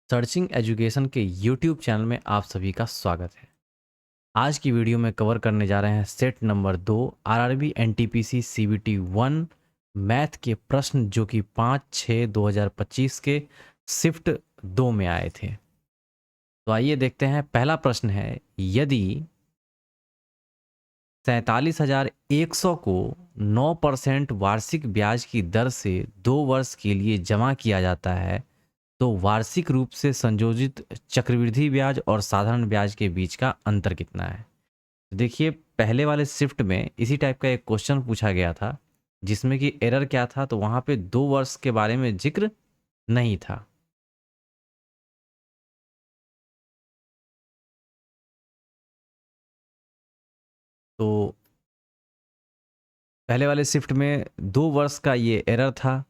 Searching education के YouTube channel में आप सभी का स्वागत है। आज की वीडियो में कवर करने जा रहे हैं set number 2 RRB NTPC CBT 1 math के प्रश्न जो कि 5/6/2025 के शिफ्ट 2 में आए थे। तो आइए देखते हैं। पहला प्रश्न है, यदि 47,100 को 9% वार्षिक ब्याज की दर से 2 वर्ष के लिए जमा किया जाता है तो वार्षिक रूप से संयोजित चक्रवृद्धि ब्याज और साधारण ब्याज के बीच का अंतर कितना है। देखिए, पहले वाले शिफ्ट में इसी टाइप का एक क्वेश्चन पूछा गया था जिसमें कि एरर क्या था, तो वहां पे 2 वर्ष के बारे में जिक्र नहीं था। तो पहले वाले शिफ्ट में 2 वर्ष का ये एरर था।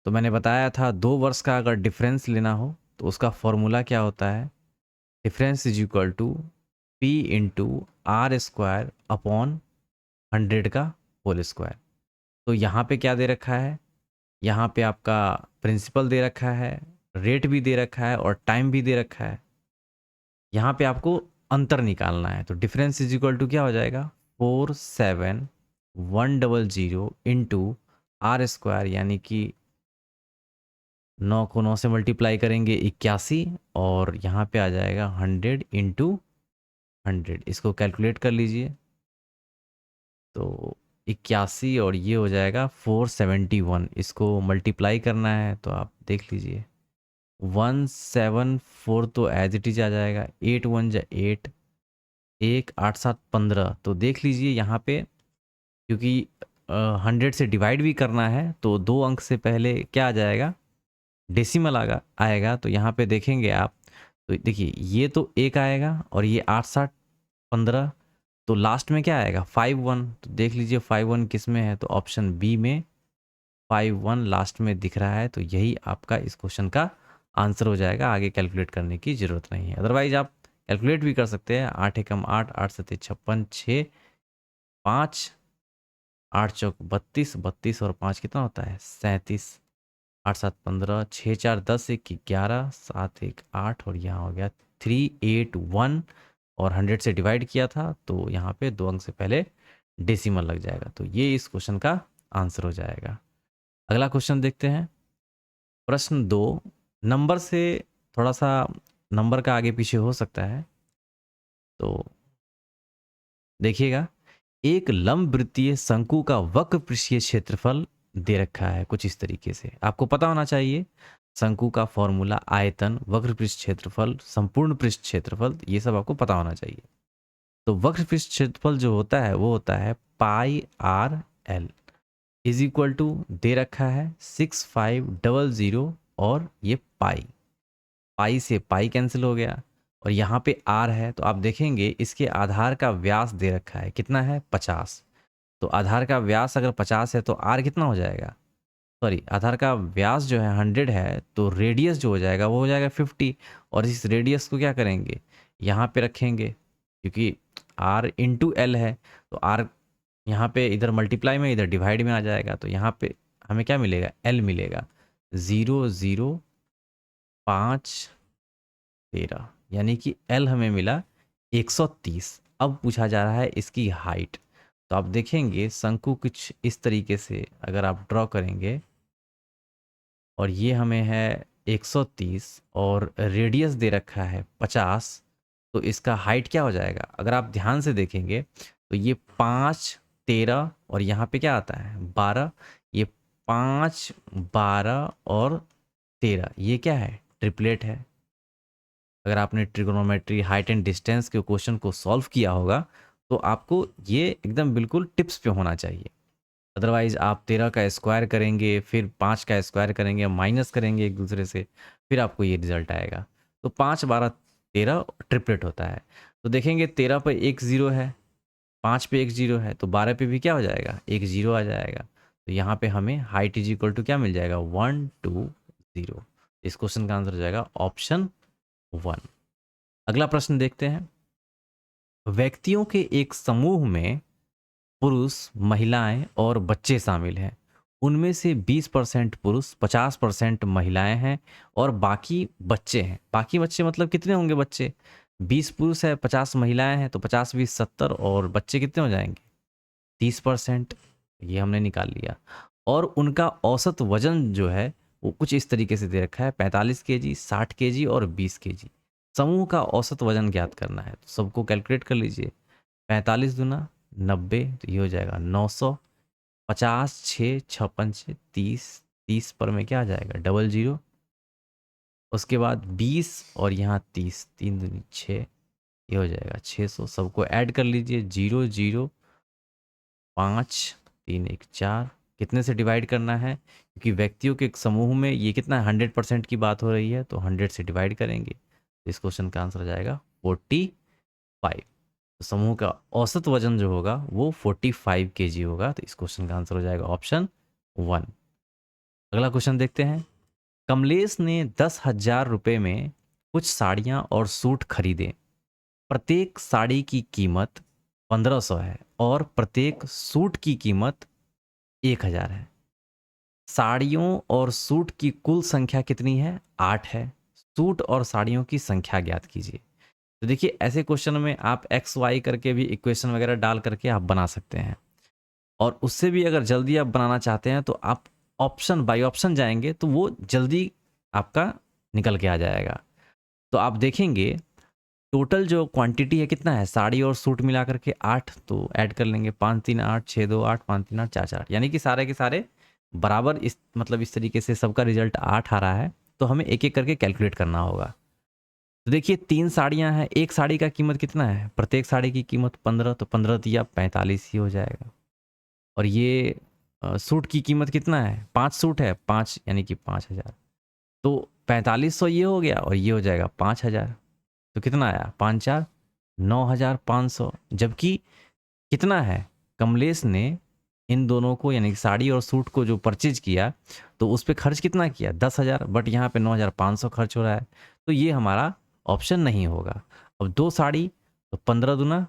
तो मैंने बताया था 2 वर्ष का अगर डिफरेंस लेना हो तो उसका फॉर्मूला क्या होता है, difference is equal to P into R square upon 100 का होल स्क्वायर। तो यहाँ पे क्या दे रखा है, यहाँ पे आपका प्रिंसिपल दे रखा है, रेट भी दे रखा है और टाइम भी दे रखा है। यहाँ पे आपको अंतर निकालना है। तो डिफरेंस इज इक्वल टू क्या हो जाएगा, 47,100 इंटू आर स्क्वायर, यानी कि 9 को 9 से मल्टीप्लाई करेंगे 81, और यहाँ पे आ जाएगा 100 इंटू 100। इसको कैलकुलेट कर लीजिए। तो 81 और ये हो जाएगा 471। इसको मल्टीप्लाई करना है तो आप देख लीजिए, 174 तो एज इट इज आ जाएगा, 8 1 जा 8, 1 8 7 15। तो देख लीजिए यहाँ पे, क्योंकि 100 से डिवाइड भी करना है तो 2 अंक से पहले क्या आ जाएगा, डेसिमल आएगा। तो यहाँ पे देखेंगे आप, तो देखिए ये तो एक आएगा और ये 8 7 15, तो लास्ट में क्या आएगा 5 1। तो देख लीजिए 5 1 किस में है, तो ऑप्शन बी में 5 1 लास्ट में दिख रहा है। तो यही आपका इस क्वेश्चन का आंसर हो जाएगा। आगे कैलकुलेट करने की जरूरत नहीं है, अदरवाइज आप कैलकुलेट भी कर सकते हैं। 8 एकम 8, 8 सत्ते 56, 6 5, 8 चौक 32, 32 और 5 कितना होता है 37, 8 7 15, 6 4 10, 1 11, 7 1 8 और यहाँ हो गया 381। और 100 से डिवाइड किया था तो यहाँ पे 2 अंक से पहले डेसिमल लग जाएगा। तो ये इस क्वेश्चन का आंसर हो जाएगा। अगला क्वेश्चन देखते हैं। प्रश्न 2, नंबर से थोड़ा सा नंबर का आगे पीछे हो सकता है, तो देखिएगा। एक लंब वृत्तीय शंकु का वक्र पृष्ठीय क्षेत्रफल दे रखा है कुछ इस तरीके से। आपको पता होना चाहिए शंकु का फॉर्मूला, आयतन, वक्र पृष्ठ क्षेत्रफल, संपूर्ण पृष्ठ क्षेत्रफल, ये सब आपको पता होना चाहिए। तो वक्र पृष्ठ क्षेत्रफल जो होता है वो होता है pi r l is equal to, दे रखा है 6500, और ये पाई, पाई से पाई कैंसिल हो गया, और यहाँ पे आर है। तो आप देखेंगे इसके आधार का व्यास दे रखा है, कितना है 50। तो आधार का व्यास अगर 50 है तो आर कितना हो जाएगा, सॉरी आधार का व्यास जो है 100 है, तो रेडियस जो हो जाएगा वो हो जाएगा 50। और इस रेडियस को क्या करेंगे, यहाँ पे रखेंगे, क्योंकि आर इंटू एल है। तो आर यहाँ पे इधर मल्टीप्लाई में, इधर डिवाइड में आ जाएगा। तो यहाँ पे हमें क्या मिलेगा, एल मिलेगा 0 0 5 13, यानी कि एल हमें मिला 130। अब पूछा जा रहा है इसकी हाइट। तो आप देखेंगे शंकु कुछ इस तरीके से अगर आप ड्रॉ करेंगे, और ये हमें है 130 और रेडियस दे रखा है 50, तो इसका हाइट क्या हो जाएगा, अगर आप ध्यान से देखेंगे तो ये 5 13 और यहाँ पे क्या आता है 12, ये 5 12 और 13, ये क्या है ट्रिपलेट है। अगर आपने ट्रिगोनोमेट्री, हाइट एंड डिस्टेंस के क्वेश्चन को सॉल्व किया होगा तो आपको ये एकदम बिल्कुल टिप्स पे होना चाहिए। अदरवाइज आप 13 का स्क्वायर करेंगे, फिर 5 का स्क्वायर करेंगे, माइनस करेंगे एक दूसरे से, फिर आपको ये रिजल्ट आएगा। तो 5 12 13 ट्रिपलेट होता है। तो देखेंगे 13 पे एक जीरो है, 5 पे एक जीरो है, तो 12 पे भी क्या हो जाएगा, एक जीरो आ जाएगा। तो यहाँ पे हमें हाइट इज इक्वल टू क्या मिल जाएगा, 1 2 0। इस क्वेश्चन का आंसर हो जाएगा ऑप्शन 1। अगला प्रश्न देखते हैं। व्यक्तियों के एक समूह में पुरुष, महिलाएं और बच्चे शामिल हैं। उनमें से 20% पुरुष, 50% महिलाएं हैं और बाकी बच्चे हैं। बाकी बच्चे मतलब कितने होंगे बच्चे? 20 पुरुष है, 50 महिलाएं हैं, तो 50 20 70 और बच्चे कितने हो जाएंगे? 30%। ये हमने निकाल लिया। और उनका औसत वजन जो है वो कुछ इस तरीके से दे रखा है, 45 केजी, 60 केजी और 20 केजी। समूह का औसत वजन ज्ञात करना है, तो सबको कैलकुलेट कर लीजिए। 45 दूना 90, तो ये हो जाएगा 900। 50 6 6 5 30, 30 पर में क्या आ जाएगा? Double zero. उसके बाद 20 और यहाँ 30, 3 दूनी 6, ये हो जाएगा 600। सबको ऐड कर लीजिए, 0 0 5 3 1 4। कितने से डिवाइड करना है? क्योंकि व्यक्तियों के एक समूह में ये कितना है, 100% की बात हो रही है, तो 100 से डिवाइड करेंगे। तो इस क्वेश्चन का आंसर आ जाएगा 45। तो समूह का औसत वजन जो होगा वो 45 केजी होगा। तो इस क्वेश्चन का आंसर हो जाएगा ऑप्शन 1। अगला क्वेश्चन देखते हैं। कमलेश ने 10,000 रुपये में कुछ साड़ियाँ और सूट खरीदे। प्रत्येक साड़ी की कीमत 1500 है और प्रत्येक सूट की कीमत 1000 है। साड़ियों और सूट की कुल संख्या कितनी है? 8 है। सूट और साड़ियों की संख्या ज्ञात कीजिए। तो देखिए, ऐसे क्वेश्चन में आप एक्स वाई करके भी इक्वेशन वगैरह डाल करके आप बना सकते हैं। और उससे भी अगर जल्दी आप बनाना चाहते हैं तो आप ऑप्शन बाय ऑप्शन जाएंगे, तो वो जल्दी आपका निकल के आ जाएगा। तो आप देखेंगे टोटल जो क्वांटिटी है कितना है, साड़ी और सूट मिला करके 8, तो ऐड कर लेंगे 5 3 8 6 2 8 5 3 8 4 4, यानी कि सारे के सारे बराबर। इस मतलब इस तरीके से सबका रिजल्ट 8 आ रहा है। तो हमें एक एक करके कैलकुलेट करना होगा। तो देखिए 3 साड़ियां हैं, एक साड़ी का कीमत कितना है? प्रत्येक साड़ी की कीमत 15, तो 15 दिया 45 ही हो जाएगा। और ये सूट की कीमत कितना है? 5 सूट है, 5 यानी कि 5000। तो 4500 ये हो गया और ये हो जाएगा 5000। तो कितना आया? 5 4 9500। जबकि कितना है, कमलेश ने इन दोनों को यानी कि साड़ी और सूट को जो परचेज किया, तो उस पर खर्च कितना किया? 10,000। बट यहाँ पे 9500 खर्च हो रहा है, तो ये हमारा ऑप्शन नहीं होगा। अब 2 साड़ी, तो 15 दूना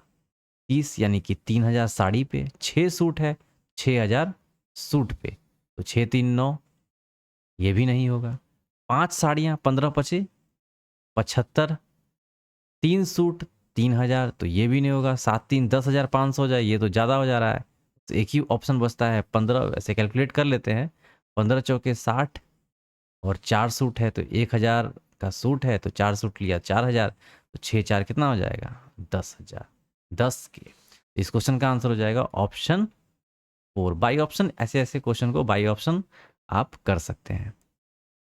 30, यानी कि 3000 साड़ी पे। 6 सूट है, 6000 सूट पे, तो 6 3 9, ये भी नहीं होगा। 5 साड़ियाँ 15 पचे 75, 3 सूट 3000, तो ये भी नहीं होगा। 7 3 10,500 हो जाए, ये तो ज़्यादा हो जा रहा है। तो एक ही ऑप्शन बचता है 15। वैसे कैलकुलेट कर लेते हैं, 15 चौके 60 और 4 सूट है, तो 1000 का सूट है, तो 4 सूट लिया 4000, तो 6 4 कितना हो जाएगा? 10,000। 10 के, इस क्वेश्चन का आंसर हो जाएगा ऑप्शन 4। बाई ऑप्शन, ऐसे ऐसे क्वेश्चन को बाई ऑप्शन आप कर सकते हैं।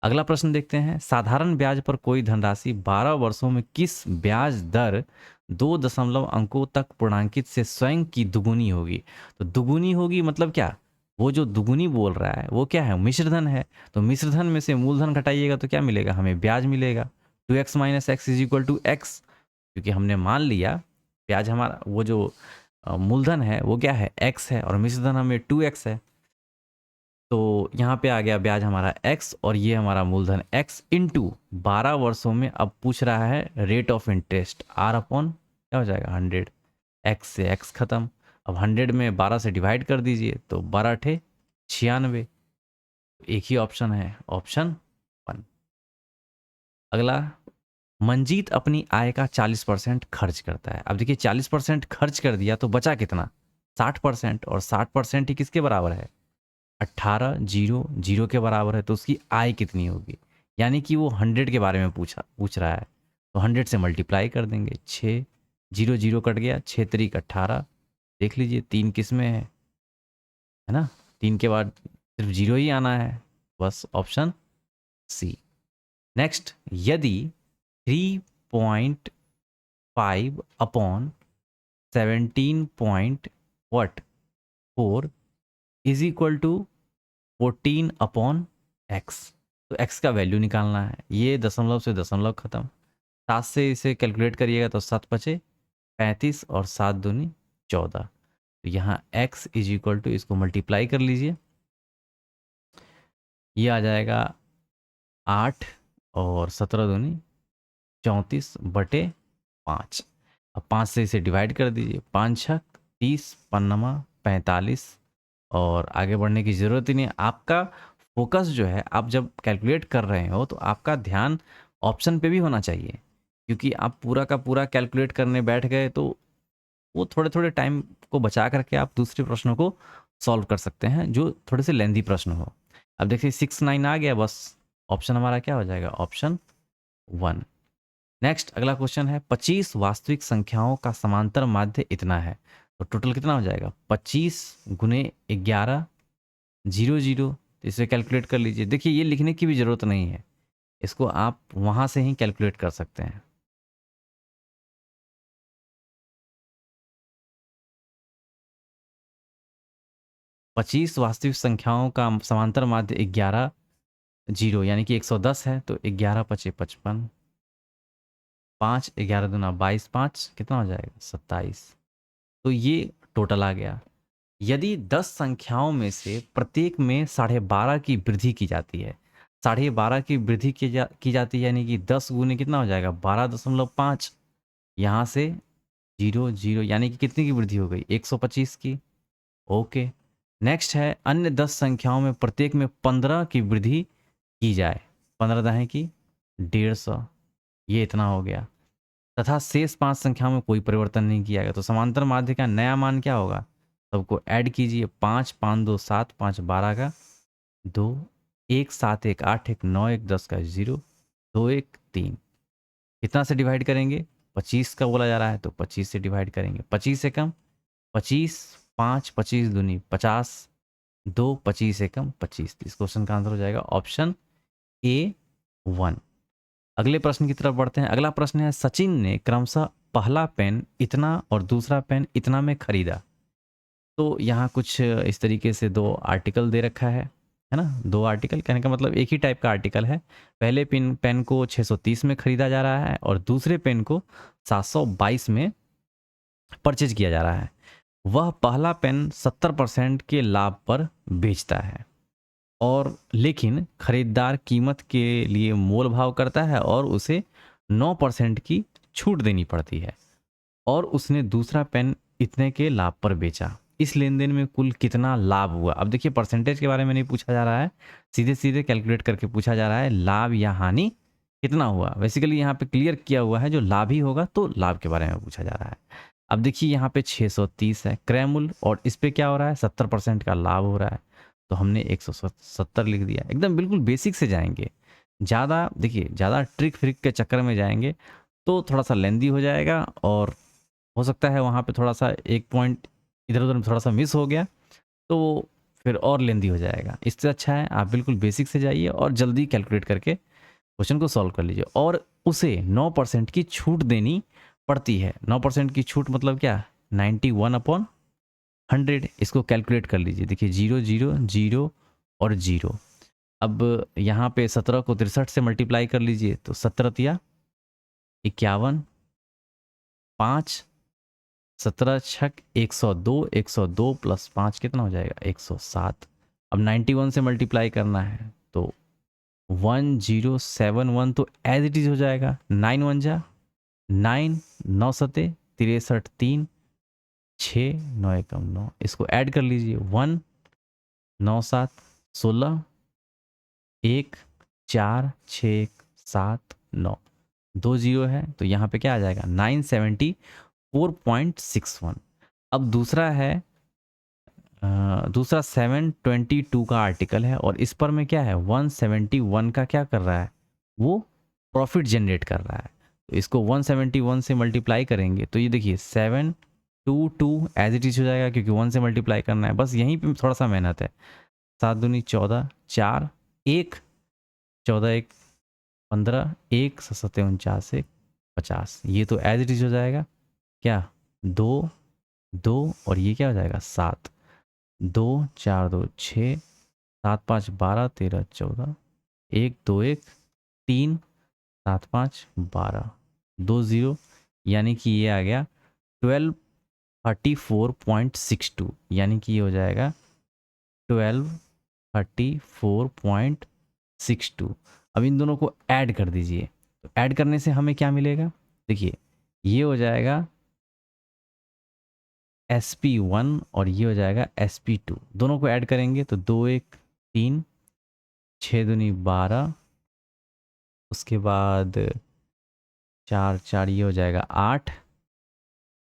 अगला प्रश्न देखते हैं। साधारण ब्याज पर कोई धनराशि 12 वर्षों में किस ब्याज दर 2 दशमलव अंकों तक पूर्णांकित से स्वयं की दुगुनी होगी? तो दुगुनी होगी मतलब क्या? वो जो दुगुनी बोल रहा है वो क्या है? मिश्रधन है। तो मिश्रधन में से मूलधन घटाइएगा तो क्या मिलेगा? हमें ब्याज मिलेगा। 2x minus x is equal to x, क्योंकि हमने मान लिया ब्याज हमारा वो जो मूलधन है वो क्या है? x है, और मिश्रधन हमें 2x है। तो यहाँ पे आ गया ब्याज हमारा x, और ये हमारा मूलधन x इंटू 12 वर्षों में। अब पूछ रहा है rate of interest, r upon क्या हो जाएगा? 100। x से x खत्म। अब 100 में 12 से डिवाइड कर दीजिए, तो 12 ठे 96। एक ही ऑप्शन है, ऑप्शन 1। अगला, मंजीत अपनी आय का 40% खर्च करता है। अब देखिए 40% खर्च कर दिया, तो बचा कितना? 60%। और 60% ही किसके बराबर है? 18 0 0 के बराबर है। तो उसकी आय कितनी होगी? यानी कि वो 100 के बारे में पूछ रहा है, तो 100 से मल्टीप्लाई कर देंगे। 6 0 0 कट गया, 6 3 18। देख लीजिए 3 किस में है ना? 3 के बाद सिर्फ 0 ही आना है, बस ऑप्शन सी। नेक्स्ट, यदि 3.5 upon 17 point what 4 is equal to 14 upon x, तो एक्स का वैल्यू निकालना है। ये दशमलव से दशमलव खत्म, 7 से इसे कैलकुलेट करिएगा तो 7 पचे 35 और 7 दूनी 14। तो यहाँ x इज इक्वल टू, इसको मल्टीप्लाई कर लीजिए, ये आ जाएगा 8 और 17 दूनी 34 बटे 5। अब 5 से इसे डिवाइड कर दीजिए, 5 छक 30 पन्नमा 45 और आगे बढ़ने की ज़रूरत ही नहीं है। आपका फोकस जो है, आप जब कैलकुलेट कर रहे हो तो आपका ध्यान ऑप्शन पे भी होना चाहिए, क्योंकि आप पूरा का पूरा कैलकुलेट करने बैठ गए तो वो थोड़े थोड़े टाइम को बचा करके आप दूसरे प्रश्नों को सॉल्व कर सकते हैं जो थोड़े से लेंदी प्रश्न हो। अब देखिए 6 9 आ गया, बस ऑप्शन हमारा क्या हो जाएगा, ऑप्शन 1। नेक्स्ट अगला क्वेश्चन है 25 वास्तविक संख्याओं का समांतर माध्य इतना है, तो टोटल कितना हो जाएगा 25 गुने 11 0 0। तो इसे कैलकुलेट कर लीजिए। देखिए ये लिखने की भी ज़रूरत नहीं है, इसको आप वहाँ से ही कैलकुलेट कर सकते हैं। पच्चीस वास्तविक संख्याओं का समांतर माध्य 11 0 यानी कि 110 है, तो 11 पचे 55, 5 11 दूना 22, 5 कितना हो जाएगा 27। तो ये टोटल आ गया। यदि 10 संख्याओं में से प्रत्येक में 12.5 की वृद्धि की जाती है, 12.5 की वृद्धि की जाती है, यानी कि 10 गुने कितना हो जाएगा 12.5। यहाँ से 0 0 यानी कि कितनी की वृद्धि हो गई 125 की। ओके। नेक्स्ट है अन्य 10 संख्याओं में प्रत्येक में 15 की वृद्धि की जाए, 15 दाहें की 150, ये इतना हो गया। तथा शेष 5 संख्याओं में कोई परिवर्तन नहीं किया गया, तो समांतर माध्य का नया मान क्या होगा, सबको ऐड कीजिए। 5 5 2 7, 5 12 का 2, 1 7 1 8 1 9 1 10 का 0, 2 1 3। कितना से डिवाइड करेंगे, 25 का बोला जा रहा है तो 25 से डिवाइड करेंगे। 25 से कम 25, 5 25 दूनी 50, 2 25 से कम 25। इस क्वेश्चन का आंसर हो जाएगा ऑप्शन A1। अगले प्रश्न की तरफ बढ़ते हैं। अगला प्रश्न है सचिन ने क्रमशः पहला पेन इतना और दूसरा पेन इतना में खरीदा। तो यहाँ कुछ इस तरीके से दो आर्टिकल दे रखा है ना। दो आर्टिकल कहने का मतलब एक ही टाइप का आर्टिकल है। पहले पेन को 630 में खरीदा जा रहा है और दूसरे पेन को 722 में परचेज किया जा रहा है। वह पहला पेन 70% के लाभ पर बेचता है, और लेकिन खरीदार कीमत के लिए मोल भाव करता है और उसे 9% की छूट देनी पड़ती है, और उसने दूसरा पेन इतने के लाभ पर बेचा। इस लेन देन में कुल कितना लाभ हुआ। अब देखिए परसेंटेज के बारे में नहीं पूछा जा रहा है, सीधे सीधे कैलकुलेट करके पूछा जा रहा है लाभ या हानि कितना हुआ। बेसिकली यहाँ पे क्लियर किया हुआ है जो लाभ ही होगा तो लाभ के बारे में पूछा जा रहा है। अब देखिए यहाँ पे 630 है क्रय मूल्य, और इस पे क्या हो रहा है 70% का लाभ हो रहा है, तो हमने 170 लिख दिया। एकदम बिल्कुल बेसिक से जाएंगे, ज़्यादा देखिए ज़्यादा ट्रिक फ्रिक के चक्कर में जाएंगे तो थोड़ा सा लेंदी हो जाएगा, और हो सकता है वहाँ पे थोड़ा सा एक पॉइंट इधर उधर थोड़ा सा मिस हो गया तो फिर और लेंदी हो जाएगा। इससे अच्छा है आप बिल्कुल बेसिक से जाइए और जल्दी कैलकुलेट करके क्वेश्चन को सॉल्व कर लीजिए। और उसे 9% की छूट देनी पड़ती है। 9% की छूट मतलब क्या, 91/100। इसको कैलकुलेट कर लीजिए। देखिए 0 0 0 और 0। अब यहाँ पे 17 को 63 से मल्टीप्लाई कर लीजिए, तो 17 51, 5 17 छक 102, 102 प्लस 5 कितना हो जाएगा 107। अब 91 से मल्टीप्लाई करना है तो 1071, तो एज इट इज हो जाएगा। 9 1 जा 9, 9 सते 63, 3 6 9 एकम 9। इसको ऐड कर लीजिए 1 9 7 16, 1 4 6 7 9, 2 0 है तो यहाँ पे क्या आ जाएगा 974.61। अब दूसरा है दूसरा 722 का आर्टिकल है, और इस पर में क्या है 171 का क्या कर रहा है, वो प्रॉफिट जनरेट कर रहा है। तो इसको 171 से मल्टीप्लाई करेंगे तो ये देखिए 722 एज इट इज हो जाएगा, क्योंकि 1 से मल्टीप्लाई करना है, बस यहीं पे थोड़ा सा मेहनत है। 7 दूनी 14, 4 1 14 1 15, 1 7 49 1 50। ये तो एज इट इज हो जाएगा क्या 2 2, और ये क्या हो जाएगा 7, 2 4 2 6, 7 5 12 13 14, 1 2 1 3 7 5 12, 2 0, यानी कि ये आ गया 1234.62, यानी कि ये हो जाएगा 1234.62। अब इन दोनों को ऐड कर दीजिए, तो ऐड करने से हमें क्या मिलेगा, देखिए ये हो जाएगा SP1 और ये हो जाएगा SP2। दोनों को ऐड करेंगे तो 2 1 3, 6 दूनी 12, उसके बाद 4 4 ये हो जाएगा 8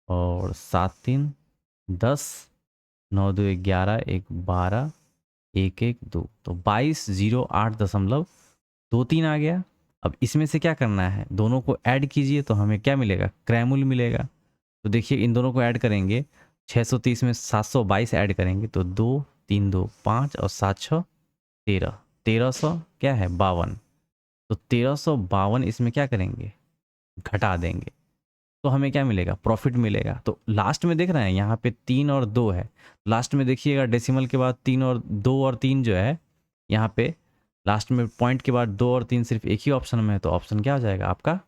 और 7 3 10, 9 2 11, 1 12, 1 1 2, तो 2208.23 आ गया। अब इसमें से क्या करना है, दोनों को ऐड कीजिए तो हमें क्या मिलेगा, क्रैमूल मिलेगा। तो देखिए इन दोनों को ऐड करेंगे, 630 में 722 ऐड करेंगे तो 2 3 2 5 और 7 6 13, 1300 क्या है 52। तो 1352 इसमें क्या करेंगे, घटा देंगे तो हमें क्या मिलेगा, प्रॉफिट मिलेगा। तो लास्ट में देख रहे हैं यहाँ पे 3 और 2 है, लास्ट में देखिएगा डेसिमल के बाद 3 और 2 और 3 जो है यहाँ पे लास्ट में पॉइंट के बाद 2 और 3 सिर्फ एक ही ऑप्शन में है, तो ऑप्शन क्या हो जाएगा आपका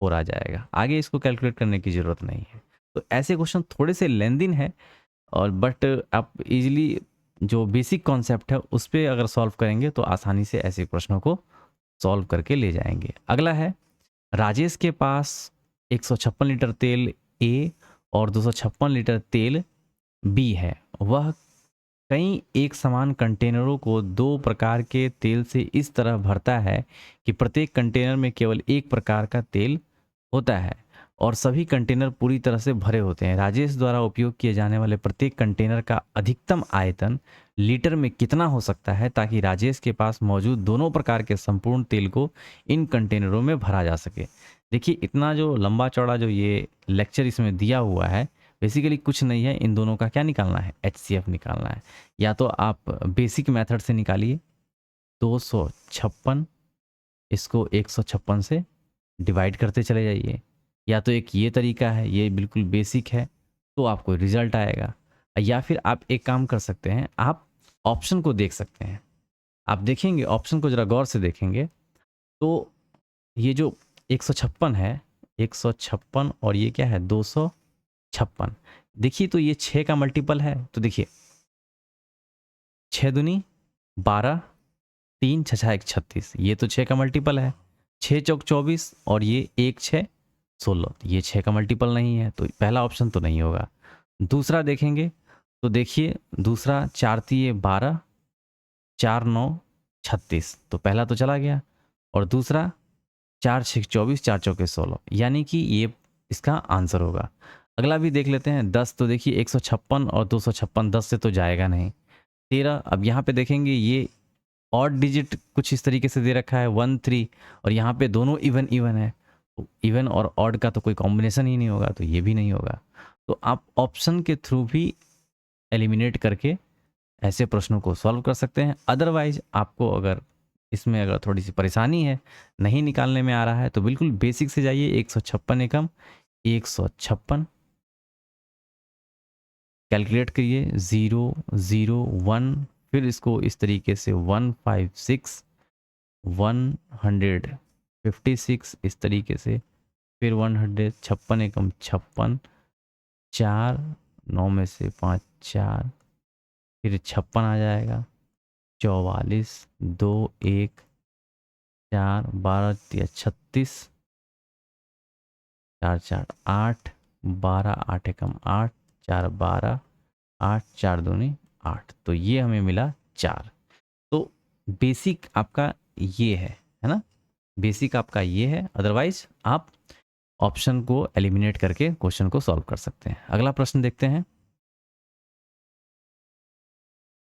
4 आ जाएगा। आगे इसको कैलकुलेट करने की ज़रूरत नहीं है। तो ऐसे क्वेश्चन थोड़े से लेंदिन है और बट आप इजीली जो बेसिक कॉन्सेप्ट है उस पर अगर सॉल्व करेंगे तो आसानी से ऐसे प्रश्नों को सॉल्व करके ले जाएंगे। अगला है, राजेश के पास 156 लीटर तेल ए और 256 लीटर तेल बी है। वह कई एक समान कंटेनरों को दो प्रकार के तेल से इस तरह भरता है कि प्रत्येक कंटेनर में केवल एक प्रकार का तेल होता है और सभी कंटेनर पूरी तरह से भरे होते हैं। राजेश द्वारा उपयोग किए जाने वाले प्रत्येक कंटेनर का अधिकतम आयतन लीटर में कितना हो सकता है ताकि राजेश के पास मौजूद दोनों प्रकार के संपूर्ण तेल को इन कंटेनरों में भरा जा सके। देखिए इतना जो लंबा चौड़ा जो ये लेक्चर इसमें दिया हुआ है, बेसिकली कुछ नहीं है, इन दोनों का क्या निकालना है, HCF निकालना है। या तो आप बेसिक मेथड से निकालिए, 256 इसको 156 से डिवाइड करते चले जाइए, या तो एक ये तरीका है, ये बिल्कुल बेसिक है, तो आपको रिजल्ट आएगा। या फिर आप एक काम कर सकते हैं, आप ऑप्शन को देख सकते हैं। आप देखेंगे ऑप्शन को ज़रा गौर से देखेंगे तो ये जो 156 है, 156 और ये क्या है 256, देखिए तो ये 6 का मल्टीपल है। तो देखिए 6 दूनी 12, 3 6 1 36, ये तो 6 का मल्टीपल है। 6 चौक 24 और ये 1 6 16, ये 6 का मल्टीपल नहीं है, तो पहला ऑप्शन तो नहीं होगा। दूसरा देखेंगे तो देखिए दूसरा 4 3 12, 4 9 36, तो पहला तो चला गया। और दूसरा 4 6 24, 4 चौके 16, यानी कि ये इसका आंसर होगा। अगला भी देख लेते हैं, 10, तो देखिए 156 और 256, 10 से तो जाएगा नहीं। 13, अब यहाँ पे देखेंगे ये ऑड डिजिट कुछ इस तरीके से दे रखा है 1 3, और यहाँ पे दोनों इवन इवन है, तो इवन और ऑड का तो कोई कॉम्बिनेशन ही नहीं होगा, तो ये भी नहीं होगा। तो आप ऑप्शन के थ्रू भी एलिमिनेट करके ऐसे प्रश्नों को सॉल्व कर सकते हैं। अदरवाइज आपको अगर इसमें अगर थोड़ी सी परेशानी है, नहीं निकालने में आ रहा है, तो बिल्कुल बेसिक से जाइए, 156 एकम 156 कैलकुलेट करिए, 0 0 1, फिर इसको इस तरीके से 156 156 इस तरीके से, फिर 156 एकम 56, 4 9 में से 5 4, फिर 56 आ जाएगा, 44 2 1 4 12 3 36, 4 4 8 12, 8 एकम 8, 4 12, 8 4 दूनी 8, तो ये हमें मिला 4। तो बेसिक आपका ये है ना, बेसिक आपका ये है। अदरवाइज आप ऑप्शन को एलिमिनेट करके क्वेश्चन को सॉल्व कर सकते हैं। अगला प्रश्न देखते हैं।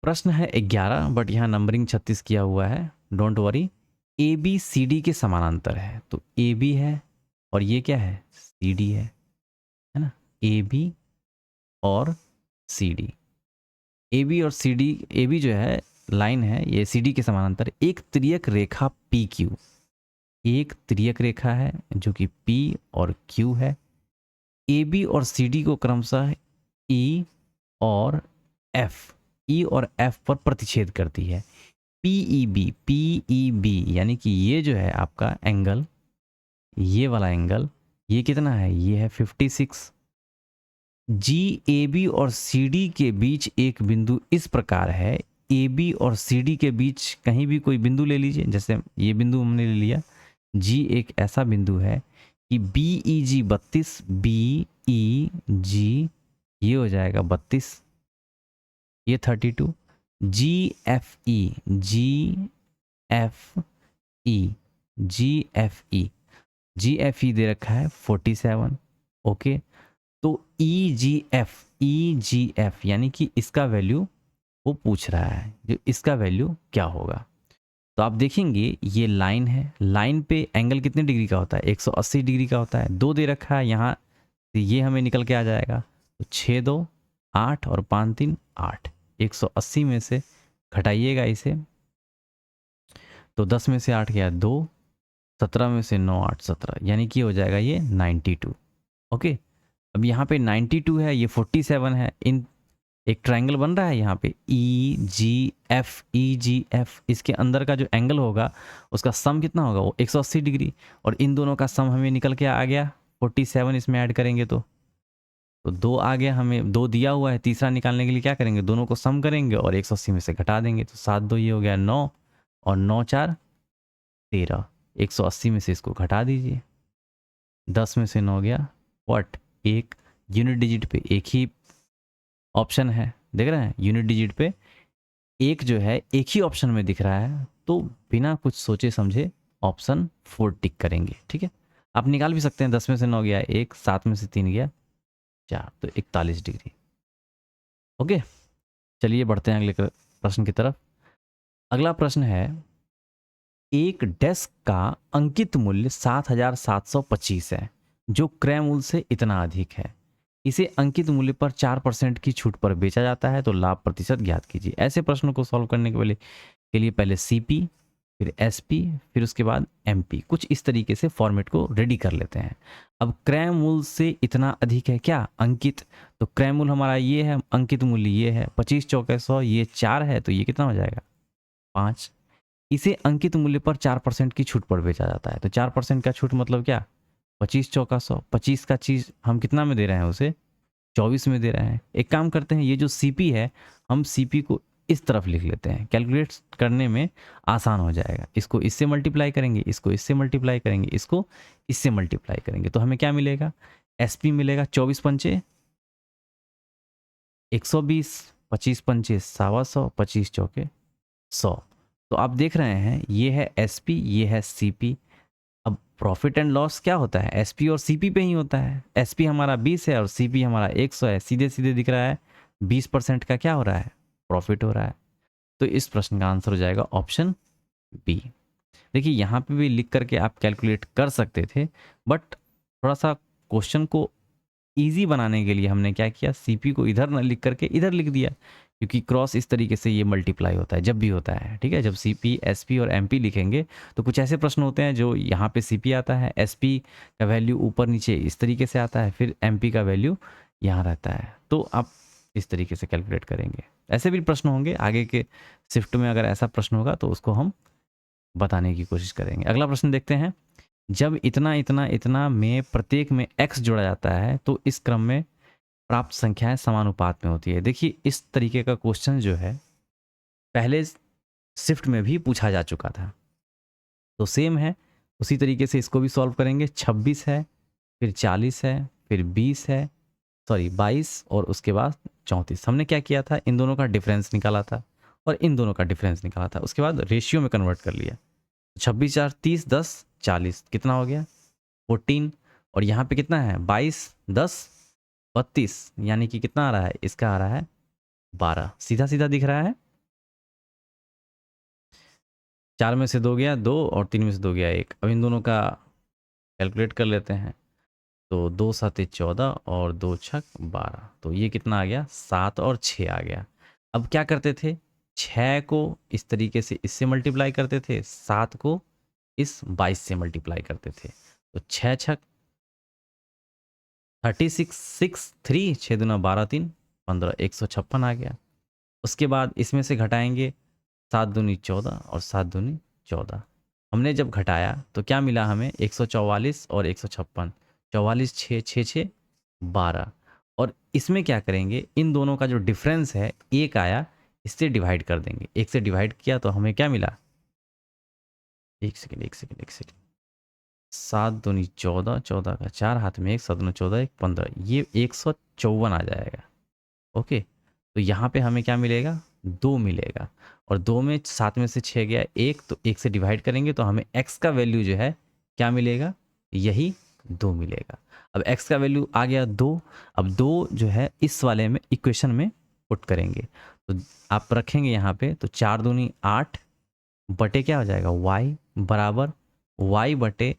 प्रश्न है 11, बट यहाँ नंबरिंग 36 किया हुआ है, don't worry. A B C D के समानांतर है, तो ए बी है और ये क्या है सी डी है ना, ए बी और सी डी, ए बी और सी डी, ए बी जो है लाइन है, ये सी डी के समानांतर एक त्रियक रेखा पी क्यू, एक त्रियक रेखा है जो कि पी और क्यू है। ए बी और सी डी को क्रमशः ई और एफ, ई और एफ पर प्रतिच्छेद करती है। पी ई बी यानी कि ये जो है आपका एंगल, ये वाला एंगल, ये कितना है, ये है 56। जी ए बी और सी डी के बीच एक बिंदु इस प्रकार है, ए बी और सी डी के बीच कहीं भी कोई बिंदु ले लीजिए, जैसे ये बिंदु हमने ले लिया, जी एक ऐसा बिंदु है कि बी ई जी 32, बी ई जी ये हो जाएगा 32, ये 32। जी एफ ई, जी एफ ई, जी एफ ई, जी एफ ई दे रखा है 47। ओके, तो ई जी एफ यानी कि इसका वैल्यू वो पूछ रहा है, जो इसका वैल्यू क्या होगा। तो आप देखेंगे ये लाइन है, लाइन पे एंगल कितने डिग्री का होता है, 180 डिग्री का होता है। 2 दे रखा है यहाँ, तो ये हमें निकल के आ जाएगा। तो 6 2 8 और 5 3 8, 180 में से घटाइएगा इसे, तो 10 में से 8 गया 2, 17 में से 9 8 17, यानी कि हो जाएगा ये 92। ओके, अब यहाँ पे 92 है, ये 47 है, इन एक ट्रायंगल बन रहा है यहाँ पे ई जी एफ, इसके अंदर का जो एंगल होगा उसका सम कितना होगा, वो 180 डिग्री, और इन दोनों का सम हमें निकल के आ गया 47, इसमें ऐड करेंगे तो 2 आ गया, हमें 2 दिया हुआ है, तीसरा निकालने के लिए क्या करेंगे, दोनों को सम करेंगे और 180 में से घटा देंगे, तो 7 2 ये हो गया 9 और 9 4 13, 180 में से इसको घटा दीजिए, 10 में से 9 गया व्हाट, एक यूनिट डिजिट पे एक ही ऑप्शन है, देख रहे हैं, यूनिट डिजिट पे एक जो है एक ही ऑप्शन में दिख रहा है, तो बिना कुछ सोचे समझे ऑप्शन 4 टिक करेंगे। ठीक है, आप निकाल भी सकते हैं, 10 में से 9 गया 1, 7 में से 3 गया 4, तो 41 डिग्री। ओके, चलिए बढ़ते हैं अगले प्रश्न की तरफ। अगला प्रश्न है, एक डेस्क का अंकित मूल्य 7725 है, जो क्रय मूल्य से इतना अधिक है। इसे अंकित मूल्य पर 4% की छूट पर बेचा जाता है, तो लाभ प्रतिशत ज्ञात कीजिए। ऐसे प्रश्नों को सॉल्व करने के लिए पहले सीपी, फिर एसपी, फिर उसके बाद एमपी, कुछ इस तरीके से फॉर्मेट को रेडी कर लेते हैं। अब क्रय मूल्य से इतना अधिक है क्या, अंकित, तो क्रय मूल्य हमारा ये है, अंकित मूल्य ये है 25 चौके 100, ये 4 है, तो ये कितना हो जाएगा 5। इसे अंकित मूल्य पर 4% की छूट पर बेचा जाता है, तो 4% का छूट मतलब क्या, 25 चौका 100, 25 का चीज हम कितना में दे रहे हैं, उसे 24 में दे रहे हैं। एक काम करते हैं, ये जो सीपी है, हम सीपी को इस तरफ लिख लेते हैं, कैलकुलेट करने में आसान हो जाएगा। इसको इससे मल्टीप्लाई करेंगे, इसको इससे मल्टीप्लाई करेंगे, इसको इससे मल्टीप्लाई करेंगे, तो हमें क्या मिलेगा, एसपी मिलेगा 24 पंचे 120, 25 पंचे 125, 25 चौके 100। तो आप देख रहे हैं ये है एसपी, ये है सीपी। अब प्रॉफिट एंड लॉस क्या होता है, एसपी और सीपी पे ही होता है। एसपी हमारा 20 है और सीपी हमारा 100 है, सीधे सीधे दिख रहा है 20% का क्या हो रहा है, प्रॉफिट हो रहा है। तो इस प्रश्न का आंसर हो जाएगा ऑप्शन बी। देखिए यहाँ पे भी लिख करके आप कैलकुलेट कर सकते थे, बट थोड़ा सा क्वेश्चन को इजी बनाने के लिए हमने क्या किया, सीपी को इधर ना लिख करके इधर लिख दिया, क्योंकि क्रॉस इस तरीके से ये मल्टीप्लाई होता है जब भी होता है। ठीक है, जब सीपी एसपी और एमपी लिखेंगे तो कुछ ऐसे प्रश्न होते हैं जो यहाँ पे सीपी आता है, एसपी का वैल्यू ऊपर नीचे इस तरीके से आता है, फिर एमपी का वैल्यू यहाँ रहता है, तो आप इस तरीके से कैलकुलेट करेंगे। ऐसे भी प्रश्न होंगे आगे के शिफ्ट में, अगर ऐसा प्रश्न होगा तो उसको हम बताने की कोशिश करेंगे। अगला प्रश्न देखते हैं, जब इतना इतना इतना में प्रत्येक में x जोड़ा जाता है तो इस क्रम में प्राप्त संख्याएं समानुपात में होती है। देखिए इस तरीके का क्वेश्चन जो है पहले शिफ्ट में भी पूछा जा चुका था, तो सेम है उसी तरीके से इसको भी सॉल्व करेंगे। 26 है, फिर 40 है, फिर 20 है, सॉरी 22 और उसके बाद 34। हमने क्या किया था, इन दोनों का डिफरेंस निकाला था और इन दोनों का डिफरेंस निकाला था, उसके बाद रेशियो में कन्वर्ट कर लिया। 26 4 30 10 40 कितना हो गया 14, और यहाँ पे कितना है 22 10 32, यानी कि कितना आ रहा है, इसका आ रहा है 12। सीधा सीधा दिख रहा है, 4 में से 2 गया 2 और 3 में से 2 गया 1। अब इन दोनों का कैलकुलेट कर लेते हैं, तो 2 7 14 और 2 6 12, तो ये कितना आ गया 7 और 6 आ गया। अब क्या करते थे, 6 को इस तरीके से इससे मल्टीप्लाई करते थे, 7 को इस 22 से मल्टीप्लाई करते थे, तो 6 6 36 6 3 6 दूना 12 3 15, 156 आ गया। उसके बाद इसमें से घटाएंगे, 7 दूनी 14 और 7 दूनी 14। हमने जब घटाया तो क्या मिला हमें, 144 और 156, 44 6 6 6 12। और इसमें क्या करेंगे, इन दोनों का जो डिफरेंस है एक आया, इससे डिवाइड कर देंगे। एक से डिवाइड किया तो हमें क्या मिला, एक सेकेंड 7 दूनी 14, 14 का 4 हाथ में 1, 7 दूनी 14 1 15, ये 154 आ जाएगा। ओके, तो यहाँ पे हमें क्या मिलेगा, 2 मिलेगा, और 2 में 7 में से 6 गया 1, तो 1 से डिवाइड करेंगे तो हमें x का वैल्यू जो है क्या मिलेगा, यही 2 मिलेगा। अब x का वैल्यू आ गया 2, अब 2 जो है इस वाले में इक्वेशन में पुट करेंगे, तो आप रखेंगे यहाँ पे, तो 4 दूनी 8 बटे क्या हो जाएगा y बराबर y बटे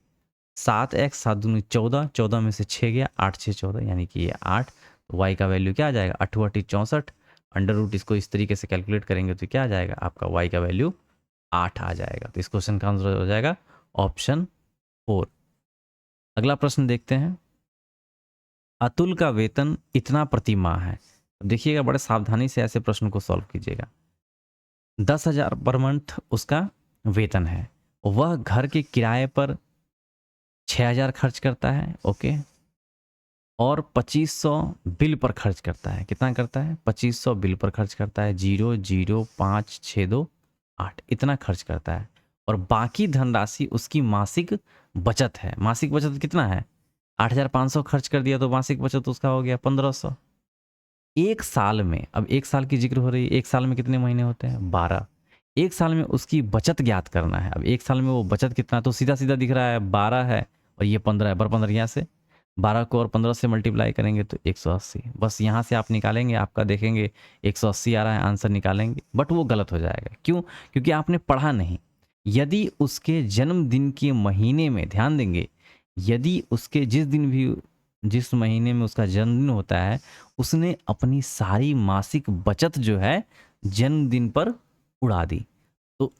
7x, 7 दूनी 14, 14 में से 6 गया 8 6 14, यानी कि ये 8, तो y का वैल्यू क्या आ जाएगा, 8 8 64, अंडर रूट इसको इस तरीके से कैलकुलेट करेंगे तो क्या आ जाएगा आपका y का वैल्यू 8 आ जाएगा। तो इस क्वेश्चन का आंसर हो जाएगा ऑप्शन 4। अगला प्रश्न देखते हैं, अतुल का वेतन इतना प्रति माह है। देखिएगा बड़े सावधानी से ऐसे प्रश्न को सॉल्व कीजिएगा। 10,000 पर मंथ उसका वेतन है, वह घर के किराए पर 6,000 खर्च करता है, ओके, और 2500 बिल पर खर्च करता है। कितना करता है, 2500 बिल पर खर्च करता है, 0,0562,8 इतना खर्च करता है, और बाकी धनराशि उसकी मासिक बचत है। मासिक बचत कितना है, 8,500 खर्च कर दिया तो मासिक बचत उसका हो गया 1,500। एक साल में, अब एक साल की जिक्र हो रही है, एक साल में कितने महीने होते हैं, 12। एक साल में उसकी बचत ज्ञात करना है। अब एक साल में वो बचत कितना, तो सीधा सीधा दिख रहा है 12 है और ये 15 है, 15 यहाँ से 12 को और 15 से मल्टीप्लाई करेंगे तो 180। बस यहाँ से आप निकालेंगे, आपका देखेंगे 180 आ रहा है, आंसर निकालेंगे, बट वो गलत हो जाएगा। क्यों, क्योंकि आपने पढ़ा नहीं। यदि उसके जन्मदिन के महीने में, ध्यान देंगे, यदि उसके जिस महीने में उसका जन्मदिन होता है, उसने अपनी सारी मासिक बचत जो है जन्मदिन पर उड़ा दी, तो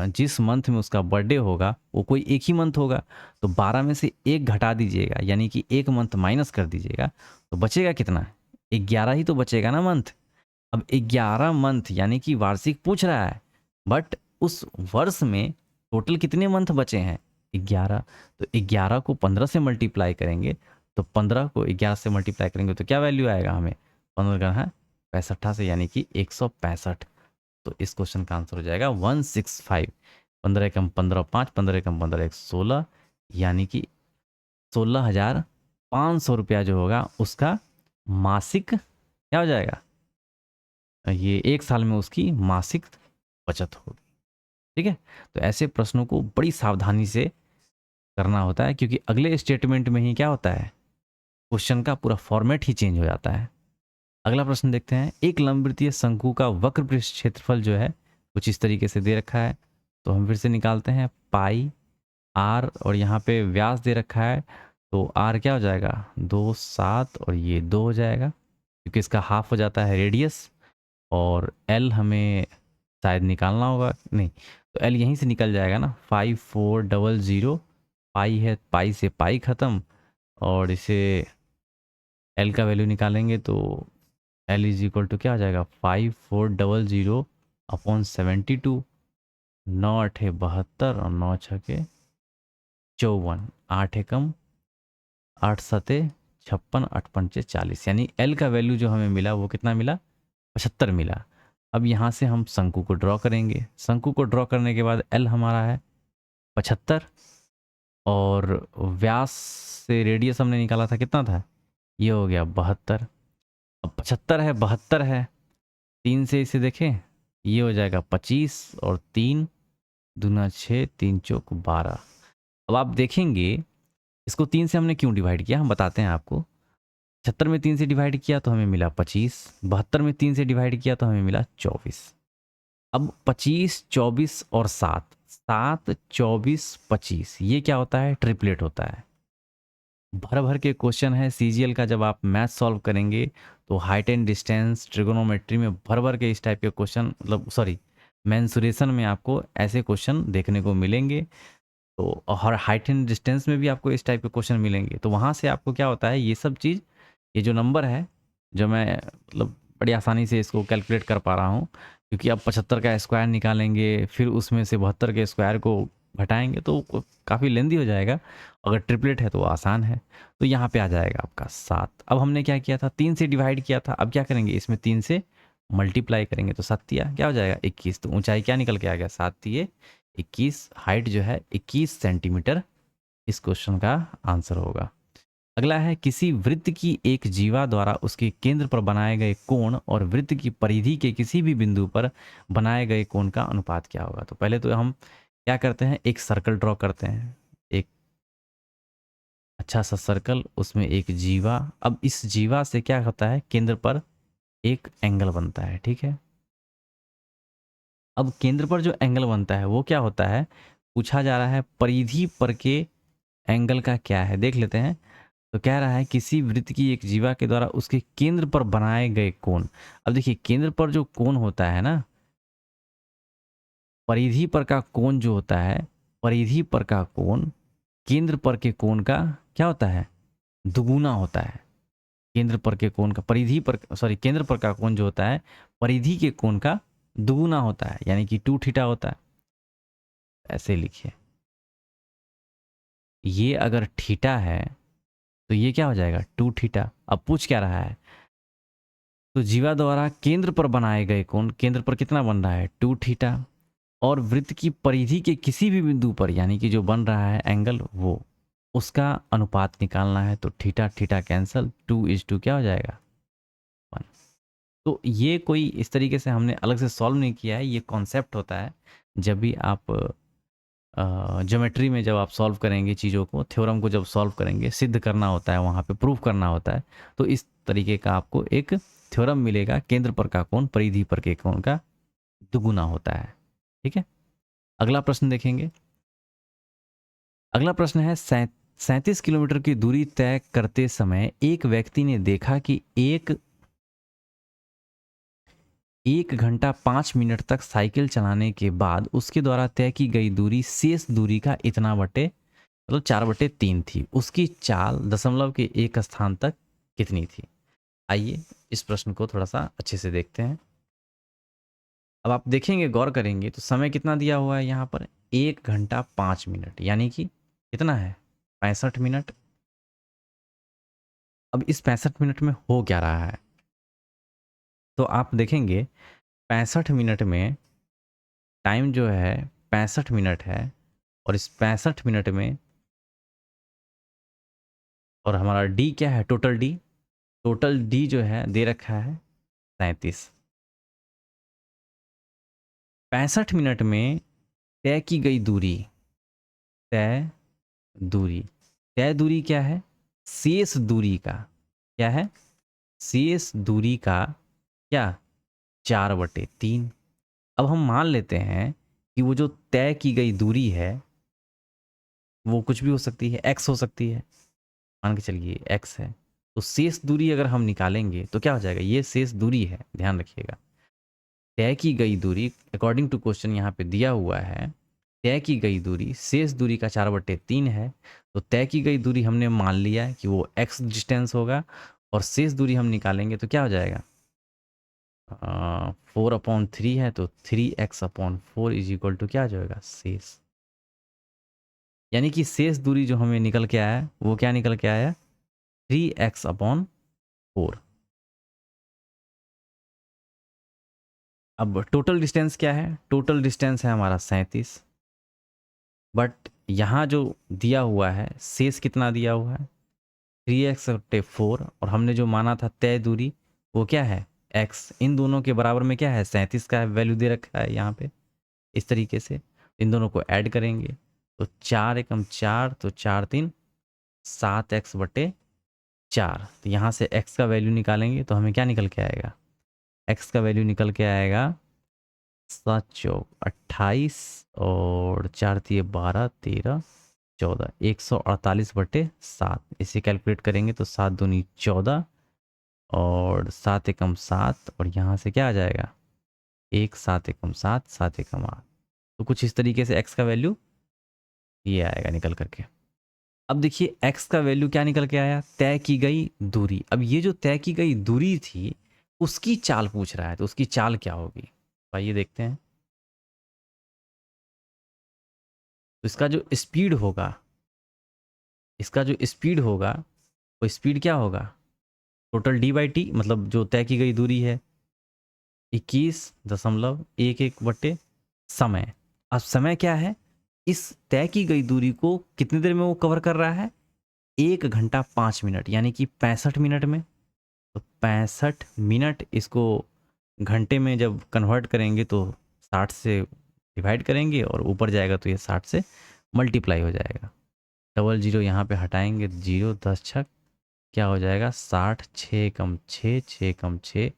जिस मंथ में उसका बर्थडे होगा वो कोई एक ही मंथ होगा, तो 12 में से 1 घटा दीजिएगा, यानी कि 1 मंथ माइनस कर दीजिएगा, तो बचेगा कितना, 11 ही तो बचेगा ना मंथ। अब 11 मंथ यानी कि वार्षिक पूछ रहा है, बट उस वर्ष में टोटल कितने मंथ बचे हैं, 11। तो 11 को 15 से मल्टीप्लाई करेंगे, तो 15 को 11 से मल्टीप्लाई करेंगे तो क्या वैल्यू आएगा हमें, 15 का है 65 से, यानी कि 165। तो इस क्वेश्चन का आंसर हो जाएगा 165। 15 कम 15 5, 15 कम 15 1 16, यानी कि 16,500 रुपया जो होगा उसका मासिक क्या हो जाएगा, ये एक साल में उसकी मासिक बचत होगी। ठीक है, तो ऐसे प्रश्नों को बड़ी सावधानी से करना होता है, क्योंकि अगले स्टेटमेंट में ही क्या होता है, क्वेश्चन का पूरा फॉर्मेट ही चेंज हो जाता है। अगला प्रश्न देखते हैं, एक लंबवृत्तीय शंकु का वक्र पृष्ठ क्षेत्रफल जो है कुछ इस तरीके से दे रखा है, तो हम फिर से निकालते हैं पाई आर, और यहाँ पे व्यास दे रखा है, तो आर क्या हो जाएगा 2 7, और ये 2 हो जाएगा, क्योंकि इसका हाफ हो जाता है रेडियस, और एल हमें शायद निकालना होगा, नहीं तो एल यहीं से निकल जाएगा ना, 5400, पाई है, पाई से पाई ख़त्म, और इसे एल का वैल्यू निकालेंगे तो एल इज इक्वल टू क्या हो जाएगा 5400 अपॉन 72, 9 8 72 और 9 6 54, 8 एकम 8 सते 56, 8 पंचे 40, यानी एल का वैल्यू जो हमें मिला वो कितना मिला, 75 मिला। अब यहाँ से हम शंकु को ड्रॉ करेंगे, शंकु को ड्रॉ करने के बाद एल हमारा है 75, और व्यास से रेडियस हमने निकाला था कितना था, ये हो गया 72। अब 75 है 72 है, 3 से इसे देखें, ये हो जाएगा 25, और 3 दूना 6, 3 चौक 12। अब आप देखेंगे इसको 3 से हमने क्यों डिवाइड किया, हम बताते हैं आपको। 76 में 3 से डिवाइड किया तो हमें मिला 25, 72 में 3 से डिवाइड किया तो हमें मिला 24। अब 25 24 और 7, 7 24 25, ये क्या होता है, ट्रिपलेट होता है। भर भर के क्वेश्चन है सीजीएल का, जब आप मैथ सॉल्व करेंगे तो हाइट एंड डिस्टेंस, ट्रिगोनोमेट्री में भर भर के इस टाइप के क्वेश्चन, मतलब सॉरी मेंसुरेशन में आपको ऐसे क्वेश्चन देखने को मिलेंगे। तो और हाइट एंड डिस्टेंस में भी आपको इस टाइप के क्वेश्चन मिलेंगे, तो वहाँ से आपको क्या होता है, ये सब चीज़, ये जो नंबर है जो मैं मतलब बड़ी आसानी से इसको कैलकुलेट कर पा रहा हूँ, क्योंकि अब 75 का स्क्वायर निकालेंगे, फिर उसमें से 72 के स्क्वायर को घटाएंगे तो काफ़ी लेंदी हो जाएगा। अगर ट्रिपलेट है तो वो आसान है। तो यहाँ पे आ जाएगा आपका 7। अब हमने क्या किया था, 3 से डिवाइड किया था, अब क्या करेंगे, इसमें 3 से मल्टीप्लाई करेंगे तो 7 क्या हो जाएगा 21। तो ऊंचाई क्या निकल के आ गया 7 21, हाइट जो है 21 सेंटीमीटर इस क्वेश्चन का आंसर होगा। अगला है किसी वृत्त की एक जीवा द्वारा उसके केंद्र पर बनाए गए कोण और वृत्त की परिधि के किसी भी बिंदु पर बनाए गए कोण का अनुपात क्या होगा। तो पहले तो हम क्या करते हैं, एक सर्कल ड्रॉ करते हैं, एक अच्छा सा सर्कल, उसमें एक जीवा। अब इस जीवा से क्या होता है, केंद्र पर एक एंगल बनता है, ठीक है। अब केंद्र पर जो एंगल बनता है वो क्या होता है, पूछा जा रहा है परिधि पर के एंगल का क्या है, देख लेते हैं। तो कह रहा है किसी वृत्त की एक जीवा के द्वारा उसके केंद्र पर बनाए गए कोण। अब देखिए केंद्र पर जो कोण होता है ना, परिधि पर का कोण जो होता है, परिधि पर का कोण केंद्र पर के कोण का क्या होता है, दुगुना होता है। केंद्र पर के कोण का परिधि पर, सॉरी, केंद्र पर का कोण जो होता है परिधि के कोण का दुगुना होता है, यानी कि 2 थीटा होता है। ऐसे लिखिए, ये अगर थीटा है तो ये क्या हो जाएगा 2 थीटा। अब पूछ क्या रहा है, तो जीवा द्वारा केंद्र पर बनाए गए कोण, केंद्र पर कितना बन रहा है 2 थीटा, और वृत्त की परिधि के किसी भी बिंदु पर, यानी कि जो बन रहा है एंगल, वो उसका अनुपात निकालना है। तो थीटा थीटा कैंसल, 2:2 क्या हो जाएगा 1। तो ये कोई इस तरीके से हमने अलग से सॉल्व नहीं किया है, ये कॉन्सेप्ट होता है जब भी आप ज्योमेट्री में जब आप सॉल्व करेंगे चीज़ों को, थ्योरम को जब सॉल्व करेंगे, सिद्ध करना होता है, वहाँ पे प्रूफ करना होता है, तो इस तरीके का आपको एक थ्योरम मिलेगा, केंद्र पर का कोण परिधि पर के कोण का दुगुना होता है, ठीक है। अगला प्रश्न देखेंगे। अगला प्रश्न है 37 किलोमीटर की दूरी तय करते समय एक व्यक्ति ने देखा कि एक घंटा 5 मिनट तक साइकिल चलाने के बाद उसके द्वारा तय की गई दूरी शेष दूरी का इतना बटे, मतलब 4/3 थी। उसकी चाल दशमलव के एक स्थान तक कितनी थी। आइए इस प्रश्न को थोड़ा सा अच्छे से देखते हैं। अब आप देखेंगे, गौर करेंगे तो समय कितना दिया हुआ है यहाँ पर, 1 घंटा 5 मिनट, यानी कि कितना है 65 मिनट। अब इस 65 मिनट में हो क्या रहा है, तो आप देखेंगे 65 मिनट में टाइम जो है 65 मिनट है, और इस 65 मिनट में, और हमारा डी क्या है, टोटल डी जो है दे रखा है 37। 65 मिनट में तय की गई दूरी, तय दूरी, तय दूरी क्या है, शेष दूरी का क्या है, शेष दूरी का क्या 4/3। अब हम मान लेते हैं कि वो जो तय की गई दूरी है वो कुछ भी हो सकती है, x हो सकती है, मान के चलिए x है। तो शेष दूरी अगर हम निकालेंगे तो क्या हो जाएगा, ये शेष दूरी है, ध्यान रखिएगा। तय की गई दूरी अकॉर्डिंग टू क्वेश्चन यहाँ पे दिया हुआ है, तय की गई दूरी शेष दूरी का 4/3 है। तो तय की गई दूरी हमने मान लिया है कि वो x डिस्टेंस होगा, और शेष दूरी हम निकालेंगे तो क्या हो जाएगा, 4/3 है, तो 3x/4 इज इक्वल टू क्या हो जाएगा शेष। यानी कि शेष दूरी जो हमें निकल के आया वो क्या निकल के आया, 3x/4। अब टोटल डिस्टेंस क्या है, टोटल डिस्टेंस है हमारा 37, बट यहाँ जो दिया हुआ है शेष कितना दिया हुआ है 3x/4, और हमने जो माना था तय दूरी वो क्या है x, इन दोनों के बराबर में क्या है 37 का वैल्यू दे रखा है यहाँ पे। इस तरीके से इन दोनों को ऐड करेंगे तो 4×4, तो 4×3 7x/4। तो यहाँ से x का वैल्यू निकालेंगे तो हमें क्या निकल के आएगा, x का वैल्यू निकल के आएगा 7×4 = 28, और 4×3 = 12, 13, 14, 148/7। इसे कैलकुलेट करेंगे तो 7×2 = 14, और 7×1 = 7, और यहाँ से क्या आ जाएगा 1, 7×1 = 7, 7×1 = 8। तो कुछ इस तरीके से x का वैल्यू ये आएगा निकल करके। अब देखिए x का वैल्यू क्या निकल के आया, तय की गई दूरी। अब ये जो तय की गई दूरी थी उसकी चाल पूछ रहा है, तो उसकी चाल क्या होगी, तो आइए देखते हैं। तो इसका जो स्पीड होगा, इसका जो स्पीड होगा वो स्पीड क्या होगा, टोटल d/t, मतलब जो तय की गई दूरी है 21.11 समय। अब समय क्या है, इस तय की गई दूरी को कितनी देर में वो कवर कर रहा है, 1 घंटा 5 मिनट यानी कि 65 मिनट में। तो 65 मिनट इसको घंटे में जब कन्वर्ट करेंगे तो 60 से डिवाइड करेंगे और ऊपर जाएगा तो ये 60 से मल्टीप्लाई हो जाएगा। डबल जीरो यहाँ पे हटाएंगे, जीरो 10 छक क्या हो जाएगा 60, 6 कम 6, 6 कम 6,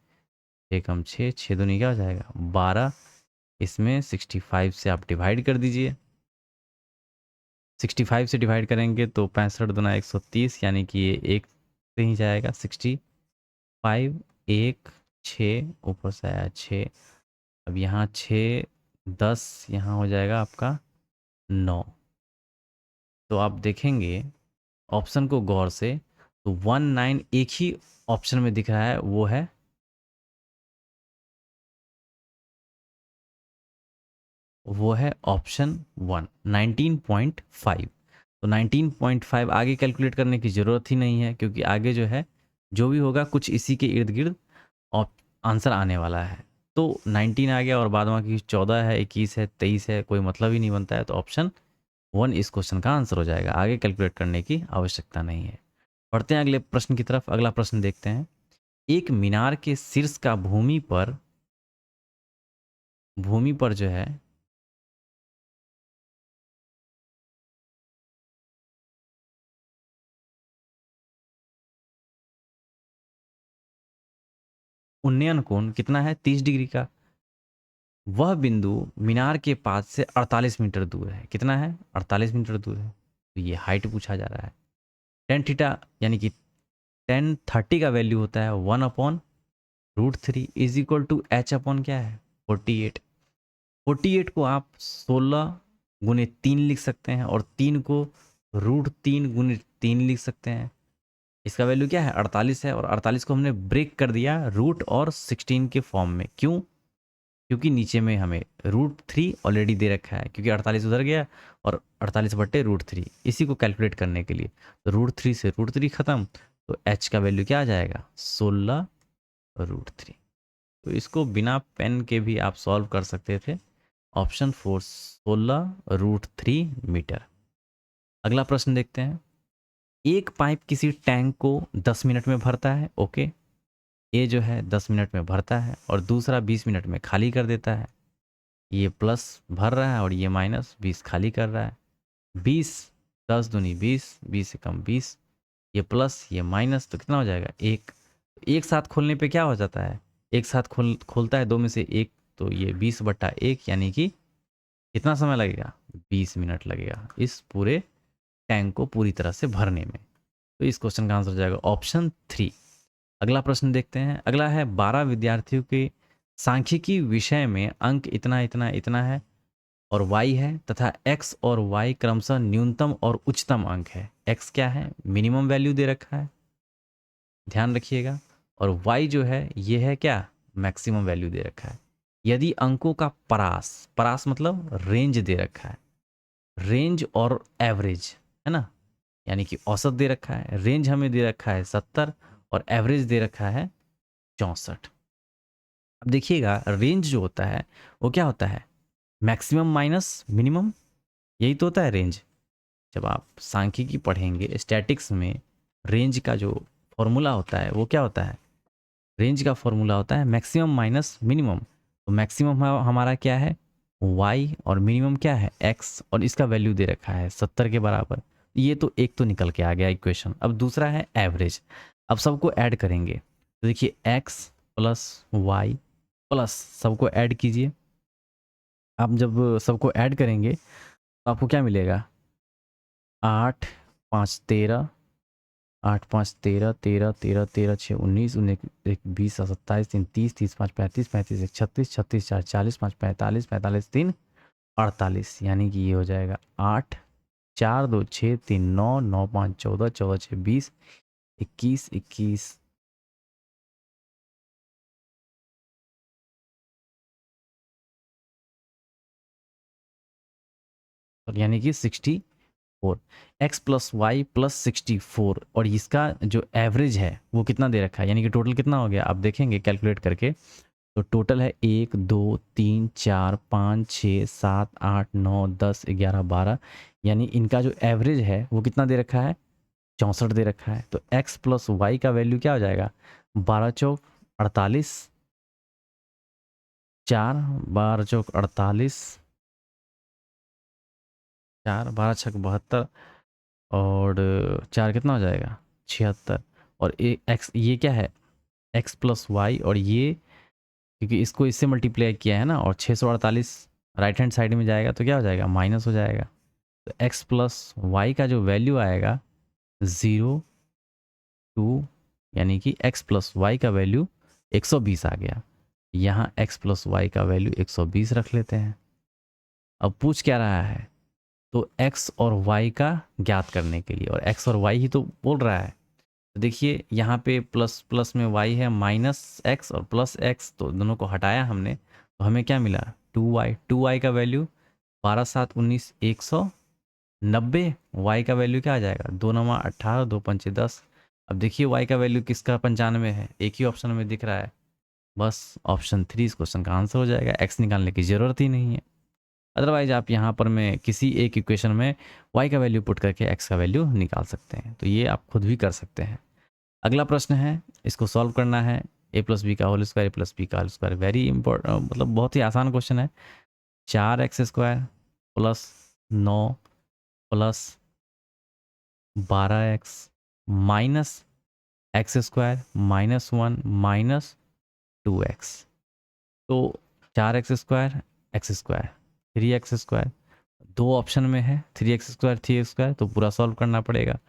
6 कम 6, 6 दूनी क्या हो जाएगा 12। इसमें 65 से आप डिवाइड कर दीजिए, 65 से डिवाइड करेंगे तो 65 दूना 130 यानी कि ये एक से ही जाएगा 65, एक 6 ऊपर से आया 6, अब यहाँ 6 10 यहाँ हो जाएगा आपका 9। तो आप देखेंगे ऑप्शन को गौर से तो 19 एक ही ऑप्शन में दिख रहा है, वो है ऑप्शन 1 19.5। तो 19.5 आगे कैलकुलेट करने की ज़रूरत ही नहीं है क्योंकि आगे जो है जो भी होगा कुछ इसी के इर्द गिर्द आंसर आने वाला है। तो 19 आ गया और बाद बाकी 14 है, 21 है, 23 है, कोई मतलब ही नहीं बनता है। तो ऑप्शन 1 इस क्वेश्चन का आंसर हो जाएगा, आगे कैलकुलेट करने की आवश्यकता नहीं है। बढ़ते हैं अगले प्रश्न की तरफ। अगला प्रश्न देखते हैं। एक मीनार के शीर्ष का भूमि पर जो है उन्नयन कोण कितना है 30 डिग्री का। वह बिंदु मीनार के पास से 48 मीटर दूर है। कितना है 48 मीटर दूर है। तो ये हाइट पूछा जा रहा है। टेन थीटा यानी कि 10 30 का वैल्यू होता है 1/√3 is equal to H upon क्या है 48। 48 को आप 16 × 3 लिख सकते हैं और 3 को √3 × 3 लिख सकते हैं। इसका वैल्यू क्या है 48 है और 48 को हमने ब्रेक कर दिया रूट और 16 के फॉर्म में। क्यों? क्योंकि नीचे में हमें √3 ऑलरेडी दे रखा है क्योंकि 48 उधर गया और 48/√3 इसी को कैलकुलेट करने के लिए। तो √3 से √3 खत्म, तो h का वैल्यू क्या आ जाएगा 16√3। तो इसको बिना पेन के भी आप सॉल्व कर सकते थे। Option 4 16√3 metre. अगला प्रश्न देखते हैं। एक पाइप किसी टैंक को 10 मिनट में भरता है। ओके, ये जो है 10 मिनट में भरता है और दूसरा 20 मिनट में खाली कर देता है। ये प्लस भर रहा है और ये माइनस 20 खाली कर रहा है। 20 10 दूनी 20, 20 से कम 20, ये प्लस ये माइनस, तो कितना हो जाएगा एक। एक साथ खोलने पे क्या हो जाता है, एक साथ खोलता है दो में से एक, तो ये 20/1 यानी कि कितना समय लगेगा 20 मिनट लगेगा इस पूरे टैंक को पूरी तरह से भरने में। तो इस क्वेश्चन का आंसर हो जाएगा ऑप्शन 3। अगला प्रश्न देखते हैं। अगला है 12 विद्यार्थियों के सांख्यिकी विषय में अंक इतना इतना इतना है और y है तथा x और y क्रमशः न्यूनतम और उच्चतम अंक है। x क्या है मिनिमम वैल्यू दे रखा है, ध्यान रखिएगा, और y जो है ये है क्या मैक्सिमम वैल्यू दे रखा है। यदि अंकों का परास मतलब रेंज दे रखा है, रेंज और एवरेज है ना, यानी कि औसत दे रखा है। रेंज हमें दे रखा है 70 और एवरेज दे रखा है 64। अब देखिएगा रेंज जो होता है वो क्या होता है मैक्सिमम माइनस मिनिमम, यही तो होता है रेंज। जब आप सांख्यिकी पढ़ेंगे स्टैटिक्स में रेंज का जो फॉर्मूला होता है वो क्या होता है, रेंज का फॉर्मूला होता है मैक्सिमम माइनस मिनिमम। तो मैक्सिमम हमारा क्या है y और मिनिमम क्या है x और इसका वैल्यू दे रखा है 70 के बराबर। ये तो एक तो निकल के आ गया इक्वेशन। अब दूसरा है एवरेज। अब सबको ऐड करेंगे तो देखिए x प्लस वाई प्लस सबको ऐड कीजिए। आप जब सबको ऐड करेंगे तो आपको क्या मिलेगा 8 5 13, 8 5 13, 13 13 13 6 19, 19 20 27 3 30, 30 5 35, 35 1 36, 36 4 40, 5 45, 45 3 48, यानी कि ये हो जाएगा 8 4 2 6 3 9 9 5 14, 14 6 20, 21 21 और यानी कि 64। x प्लस वाई प्लस 64 और इसका जो एवरेज है वो कितना दे रखा है, यानी कि टोटल कितना हो गया आप देखेंगे कैलकुलेट करके। तो टोटल है 1 2 3 4 5 6 7 8 9 10 11 12, यानी इनका जो एवरेज है वो कितना दे रखा है 64 दे रखा है, तो x प्लस वाई का वैल्यू क्या हो जाएगा, 12 चौक 48, 4 12 चौक 48, 4 12 छक 72 और 4 कितना हो जाएगा 76, और x ये क्या है x प्लस वाई, और ये क्योंकि इसको इससे मल्टीप्लाई किया है ना, और 648 राइट हैंड साइड में जाएगा तो क्या हो जाएगा माइनस हो जाएगा, तो x प्लस वाई का जो वैल्यू आएगा 0 2, यानी कि x प्लस वाई का वैल्यू 120 आ गया। यहाँ x प्लस वाई का वैल्यू 120 रख लेते हैं। अब पूछ क्या रहा है, तो x और y का ज्ञात करने के लिए, और x और y ही तो बोल रहा है। तो देखिए यहाँ पे प्लस प्लस में y है माइनस x और प्लस x, तो दोनों को हटाया हमने तो हमें क्या मिला 2y का वैल्यू 12 7 19 190, y का वैल्यू क्या आ जाएगा 2 9 18 2 5 10। अब देखिए y का वैल्यू किसका 95 है, एक ही ऑप्शन में दिख रहा है, बस ऑप्शन 3 इस क्वेश्चन का आंसर हो जाएगा, x निकालने की ज़रूरत ही नहीं है। अदरवाइज आप यहाँ पर मैं किसी एक इक्वेशन में y का वैल्यू पुट करके x का वैल्यू निकाल सकते हैं, तो ये आप खुद भी कर सकते हैं। अगला प्रश्न है, इसको सॉल्व करना है, a प्लस बी का होल स्क्वायर प्लस बी का होल स्क्वायर, वेरी इंपॉर्टेंट, मतलब बहुत ही आसान क्वेश्चन है। 4x² plus 9 plus 12x minus x² minus 1 minus 2x, तो 4x² x², 3x², दो ऑप्शन में है 3x² 3x², तो पूरा सॉल्व करना पड़ेगा।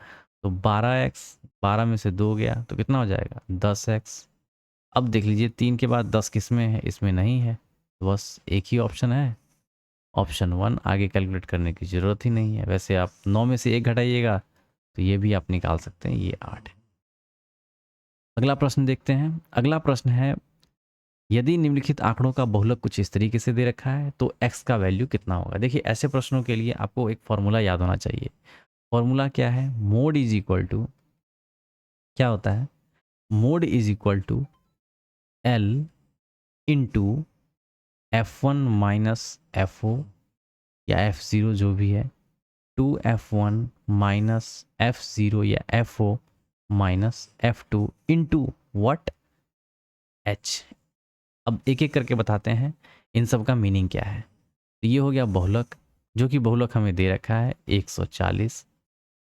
तो 12x, 12 में से 2 गया तो कितना हो जाएगा 10x। अब देख लीजिए 3 के बाद 10 किस में है, इसमें नहीं है, तो बस एक ही ऑप्शन है ऑप्शन 1, आगे कैलकुलेट करने की ज़रूरत ही नहीं है। वैसे आप 9 में से 1 घटाइएगा तो ये भी आप निकाल सकते हैं, ये 8 है। अगला प्रश्न देखते हैं। अगला प्रश्न है, यदि निम्नलिखित आंकड़ों का बहुलक कुछ इस तरीके से दे रखा है तो x का वैल्यू कितना होगा। देखिए ऐसे प्रश्नों के लिए आपको एक फॉर्मूला याद होना चाहिए। फॉर्मूला क्या है, मोड इज इक्वल टू, क्या होता है, mode is equal to L into F1 minus FO या F0 जो भी है, 2F1 माइनस F0 या FO minus F2 into what H। अब एक एक करके बताते हैं इन सब का मीनिंग क्या है। तो ये हो गया बहुलक, जो कि बहुलक हमें दे रखा है 140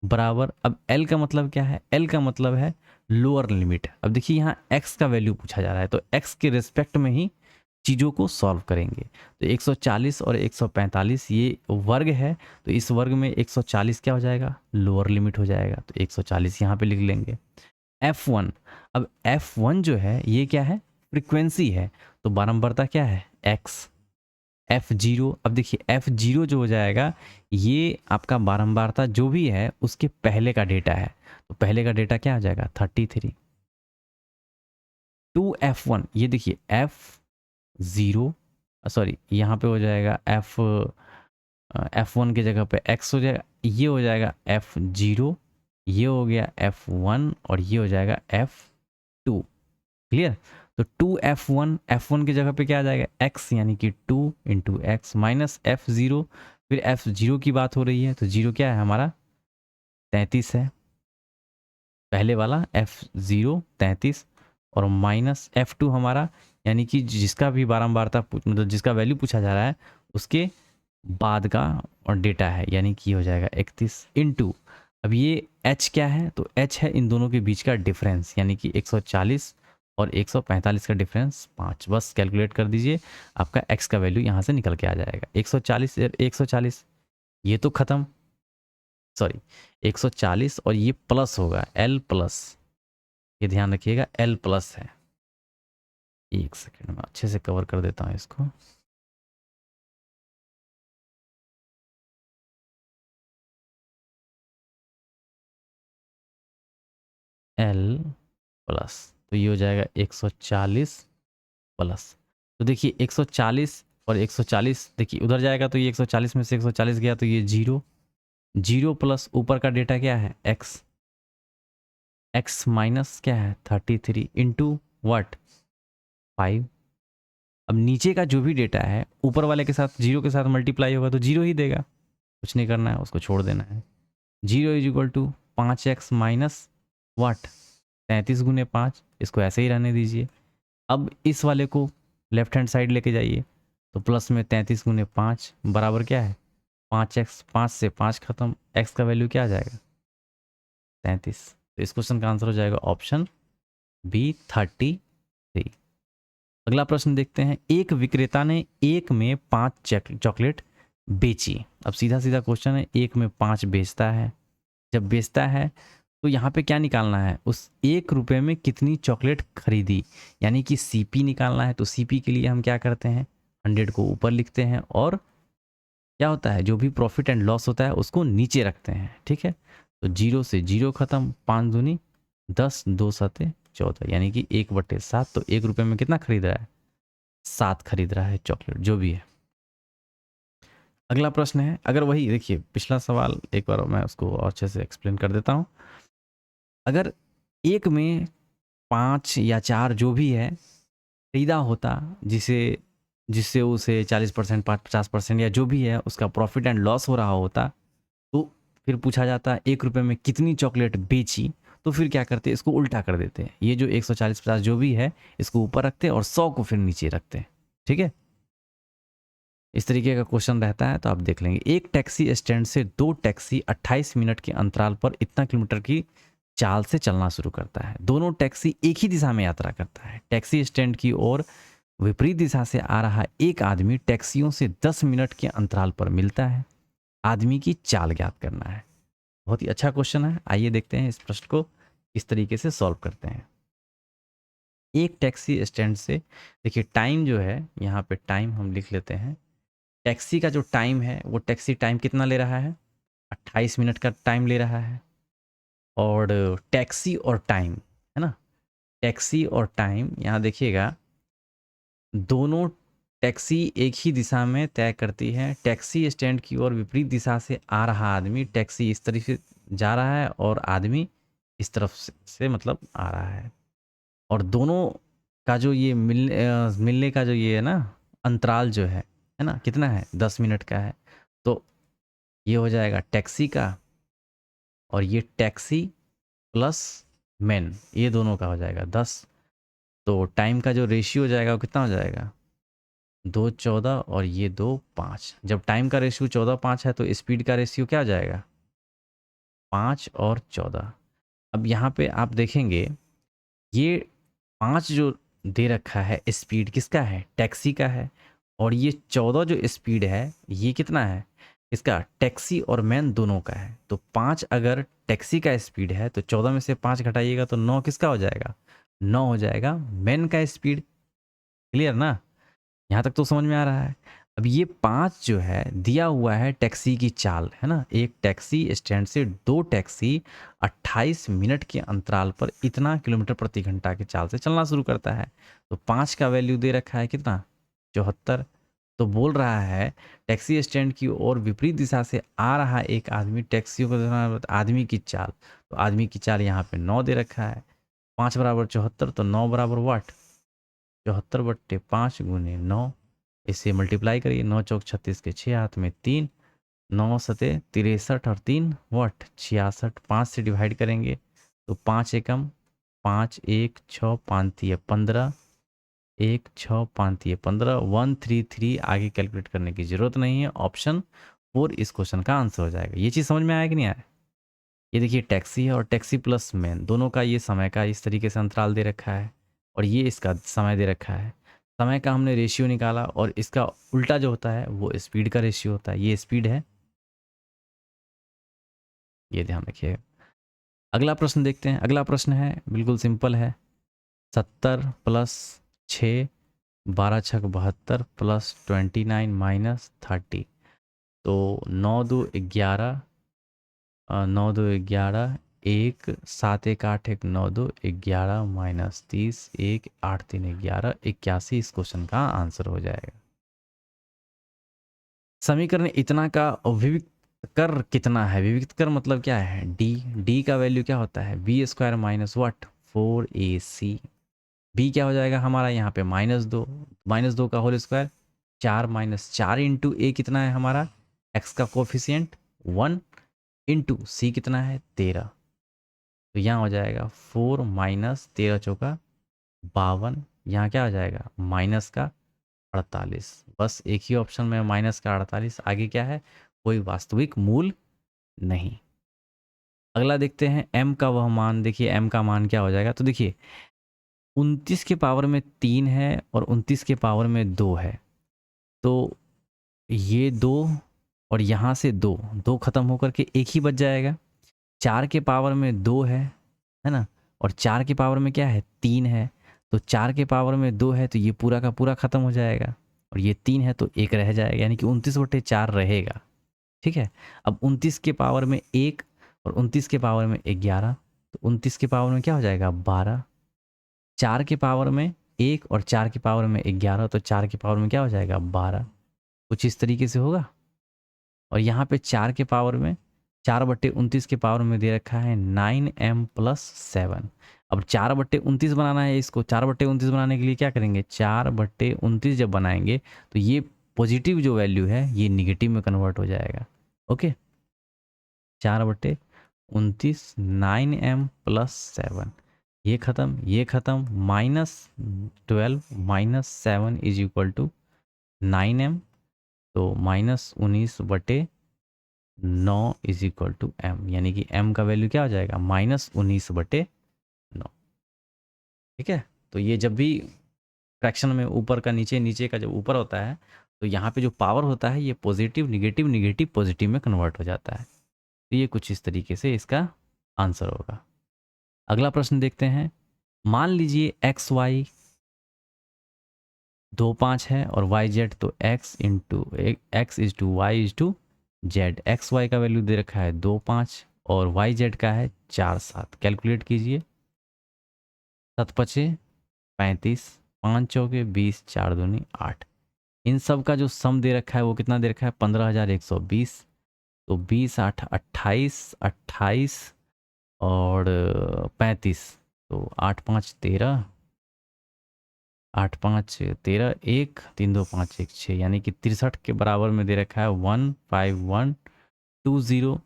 बराबर, अब L का मतलब क्या है, L का मतलब है लोअर लिमिट। अब देखिए यहाँ x का वैल्यू पूछा जा रहा है, तो x के रिस्पेक्ट में ही चीज़ों को सॉल्व करेंगे। तो 140 और 145 ये वर्ग है, तो इस वर्ग में 140 क्या हो जाएगा लोअर लिमिट हो जाएगा, तो 140 यहाँ पे लिख लेंगे। F1, अब F1 जो है ये क्या है फ्रीक्वेंसी है, तो बारंबारता क्या है x। F0, अब देखिए F0 जो हो जाएगा ये आपका बारंबारता जो भी है उसके पहले का डेटा है, तो पहले का डेटा क्या आ जाएगा 33। 2F1, ये देखिए F0, सॉरी यहाँ पे हो जाएगा F1 की जगह पे x हो जाएगा, ये हो जाएगा F0, ये हो गया F1 और ये हो जाएगा F2। क्लियर, तो 2F1, F1 की जगह पे क्या आ जाएगा x, यानी कि 2 इंटू एक्स माइनस F0, फिर F0 की बात हो रही है तो 0 क्या है हमारा 33 है, पहले वाला F0 33, और माइनस F2 हमारा, यानी कि जिसका भी बारंबारता मतलब जिसका वैल्यू पूछा जा रहा है उसके बाद का और डेटा है, यानी कि हो जाएगा 31 इंटू, अब ये h क्या है, तो h है इन दोनों के बीच का डिफरेंस, यानी कि 140 और 145 का डिफरेंस 5। बस कैलकुलेट कर दीजिए, आपका x का वैल्यू यहाँ से निकल के आ जाएगा 140 140, ये तो ख़त्म, सॉरी 140 और ये प्लस होगा L प्लस, ये ध्यान रखिएगा L प्लस है। एक सेकेंड में अच्छे से कवर कर देता हूँ इसको। L प्लस, तो ये हो जाएगा 140 प्लस, तो देखिए 140 और 140, देखिए उधर जाएगा तो ये 140 में से 140 गया तो ये 0 0 प्लस ऊपर का डेटा क्या है x, x माइनस क्या है 33 इंटू वट 5। अब नीचे का जो भी डेटा है ऊपर वाले के साथ 0 के साथ मल्टीप्लाई होगा तो 0 ही देगा, कुछ नहीं करना है, उसको छोड़ देना है। 0 is equal to 5x minus what 33 गुने 5, इसको ऐसे ही रहने दीजिए। अब इस वाले को लेफ्ट हैंड साइड लेके जाइए, तो प्लस में 33 गुने 5 बराबर क्या है 5x, 5 से 5 खत्म, x का वैल्यू क्या आ जाएगा 33। तो इस क्वेश्चन का आंसर हो जाएगा ऑप्शन बी 33। अगला प्रश्न देखते हैं। एक विक्रेता ने एक में 5 चॉकलेट बेची। अब सीधा सीधा क्वेश्चन है, एक में 5 बेचता है। जब बेचता है तो यहाँ पे क्या निकालना है, उस 1 रुपये में कितनी चॉकलेट खरीदी, यानी कि सीपी निकालना है। तो सीपी के लिए हम क्या करते हैं, 100 को ऊपर लिखते हैं और क्या होता है जो भी प्रॉफिट एंड लॉस होता है उसको नीचे रखते हैं। ठीक है, तो 0 से 0 खत्म, 5 दूनी 10, 2 सते 14, यानी कि 1/7। तो 1 रुपये में कितना खरीद रहा है, 7 खरीद रहा है चॉकलेट, जो भी है। अगला प्रश्न है, अगर वही देखिए पिछला सवाल एक बार मैं उसको और अच्छे से एक्सप्लेन कर देता हूँ। अगर एक में 5 या 4 जो भी है खरीदा होता, जिसे जिससे उसे 40%, 50% या जो भी है उसका प्रॉफिट एंड लॉस हो रहा होता, तो फिर पूछा जाता 1 रुपये में कितनी चॉकलेट बेची, तो फिर क्या करते, इसको उल्टा कर देते हैं। ये जो 140, 50 जो भी है इसको ऊपर रखते हैं और 100 को फिर नीचे रखते हैं। ठीक है, इस तरीके का क्वेश्चन रहता है, तो आप देख लेंगे। एक टैक्सी स्टैंड से 2 टैक्सी 28 मिनट के अंतराल पर इतना किलोमीटर की चाल से चलना शुरू करता है। दोनों टैक्सी एक ही दिशा में यात्रा करता है। टैक्सी स्टैंड की ओर विपरीत दिशा से आ रहा एक आदमी टैक्सियों से 10 मिनट के अंतराल पर मिलता है। आदमी की चाल ज्ञात करना है। बहुत ही अच्छा क्वेश्चन है, आइए देखते हैं इस प्रश्न को किस तरीके से सॉल्व करते हैं। एक टैक्सी स्टैंड से, देखिए टाइम जो है यहाँ पे टाइम हम लिख लेते हैं। टैक्सी का जो टाइम है वो टैक्सी टाइम कितना ले रहा है, 28 मिनट का टाइम ले रहा है। और टैक्सी और टाइम है ना, टैक्सी और टाइम यहाँ देखिएगा, दोनों टैक्सी एक ही दिशा में तय करती है। टैक्सी स्टैंड की ओर विपरीत दिशा से आ रहा आदमी, टैक्सी इस तरफ से जा रहा है और आदमी इस तरफ से मतलब आ रहा है। और दोनों का जो ये मिलने का जो ये है ना अंतराल जो है ना, कितना है 10 मिनट का है। तो ये हो जाएगा टैक्सी का, और ये टैक्सी प्लस मैन, ये दोनों का हो जाएगा 10। तो टाइम का जो रेशियो हो जाएगा वो कितना हो जाएगा 2, 14 और ये 2, 5। जब टाइम का रेशियो 14, 5 है तो स्पीड का रेशियो क्या हो जाएगा 5 और 14। अब यहाँ पे आप देखेंगे ये 5 जो दे रखा है स्पीड किसका है, टैक्सी का है। और ये 14 जो स्पीड है ये कितना है, इसका टैक्सी और मैन दोनों का है। तो 5 अगर टैक्सी का स्पीड है तो 14 में से 5 घटाइएगा तो 9 किसका हो जाएगा, 9 हो जाएगा मैन का स्पीड। क्लियर ना, यहाँ तक तो समझ में आ रहा है। अब ये 5 जो है दिया हुआ है टैक्सी की चाल है ना, एक टैक्सी स्टैंड से 2 टैक्सी 28 मिनट के अंतराल पर इतना किलोमीटर प्रति घंटा की चाल से चलना शुरू करता है। तो 5 का वैल्यू दे रखा है कितना 74। तो बोल रहा है टैक्सी स्टैंड की ओर विपरीत दिशा से आ रहा एक आदमी, टैक्सियों को आदमी की चाल, तो आदमी की चाल यहाँ पे 9 दे रखा है। 5 बराबर 74, तो 9 बराबर वाट 74/5 गुने 9, इसे मल्टीप्लाई करिए। 9 चौक 36 के 6 हाथ में 3, 9 सते 63 और 3 वाट 66। 5 से डिवाइड करेंगे तो 5 एकम 5, 1 6 5 3 15, 1 6 5 3 15, 133। आगे कैलकुलेट करने की जरूरत नहीं है, ऑप्शन 4 इस क्वेश्चन का आंसर हो जाएगा। ये चीज़ समझ में आया कि नहीं आया। ये देखिए टैक्सी है और टैक्सी प्लस मैन दोनों का ये समय का इस तरीके से अंतराल दे रखा है और ये इसका समय दे रखा है। समय का हमने रेशियो निकाला और इसका उल्टा जो होता है वो स्पीड का रेशियो होता है। ये स्पीड है, ये ध्यान रखिए। अगला प्रश्न देखते हैं। अगला प्रश्न है बिल्कुल सिंपल है। 70 प्लस 6, 12 छक 72 प्लस 29 माइनस 30। तो 9 2 11, 9 2 11, 1 7 1 8 1 9 2 11 माइनस 30 1 8 3 11 81 इस क्वेश्चन का आंसर हो जाएगा। समीकरण इतना का विविक्त कर कितना है, विविक्त कर मतलब क्या है डी का वैल्यू क्या होता है बी स्क्वायर माइनस वाट 4ac। बी क्या हो जाएगा हमारा यहाँ पे -2 का होल स्क्वायर 4 माइनस 4 इंटू ए कितना है हमारा एक्स का कोफिशियंट 1 इंटू सी कितना है 13। तो यहाँ हो जाएगा 4 माइनस 13 चौका 52, यहाँ क्या हो जाएगा माइनस का 48। बस एक ही ऑप्शन में माइनस का 48, आगे क्या है कोई वास्तविक मूल नहीं। अगला देखते हैं m का वह मान। देखिए m का मान क्या हो जाएगा, तो देखिए 29 के पावर में 3 है और 29 के पावर में 2 है, तो ये 2 और यहाँ से 2 2 खत्म होकर के एक ही बच जाएगा। 4 के पावर में 2 है ना, और 4 के पावर में क्या है 3 है, तो 4 के पावर में 2 है तो ये पूरा का पूरा खत्म हो जाएगा, और ये 3 है तो एक रह जाएगा, यानी कि 29/4 रहेगा। ठीक है, अब 29 के पावर में 1 और 29 के पावर में 11, तो 29 के पावर में क्या हो जाएगा 12, 4 के पावर में 1 और 4 के पावर में 11, तो 4 के पावर में क्या हो जाएगा 12। कुछ इस तरीके से होगा। और यहाँ पे 4 के पावर में 4/29 के पावर में दे रखा है 9m+7। अब 4/29 बनाना है इसको, 4/29 बनाने के लिए क्या करेंगे 4/29 जब बनाएंगे तो ये पॉजिटिव जो वैल्यू है ये निगेटिव में कन्वर्ट हो जाएगा। ओके, 4/29 9m+7, ये खत्म, -12 - 7 = 9m, तो -19/9 = m, यानी कि m का वैल्यू क्या हो जाएगा -19/9। ठीक है, तो ये जब भी फ्रैक्शन में ऊपर का नीचे, नीचे का जब ऊपर होता है तो यहाँ पे जो पावर होता है ये पॉजिटिव निगेटिव निगेटिव पॉजिटिव में कन्वर्ट हो जाता है। तो ये कुछ इस तरीके से इसका आंसर होगा। अगला प्रश्न देखते हैं। मान लीजिए एक्स वाई 2 5 है और वाई जेड, तो x/y/z। एक्स वाई का वैल्यू दे रखा है 2 5 और वाई जेड का है 4 7। कैलकुलेट कीजिए। 7 पचे 35, 5 चौके 20, 4 दूनी 8। इन सब का जो सम दे रखा है वो कितना दे रखा है 15,120। तो 20 8 28, 28 और 35, तो 8 5 13, 8 5 13, 1 3 2 5 1 6, यानी कि 63 के बराबर में दे रखा है 15120।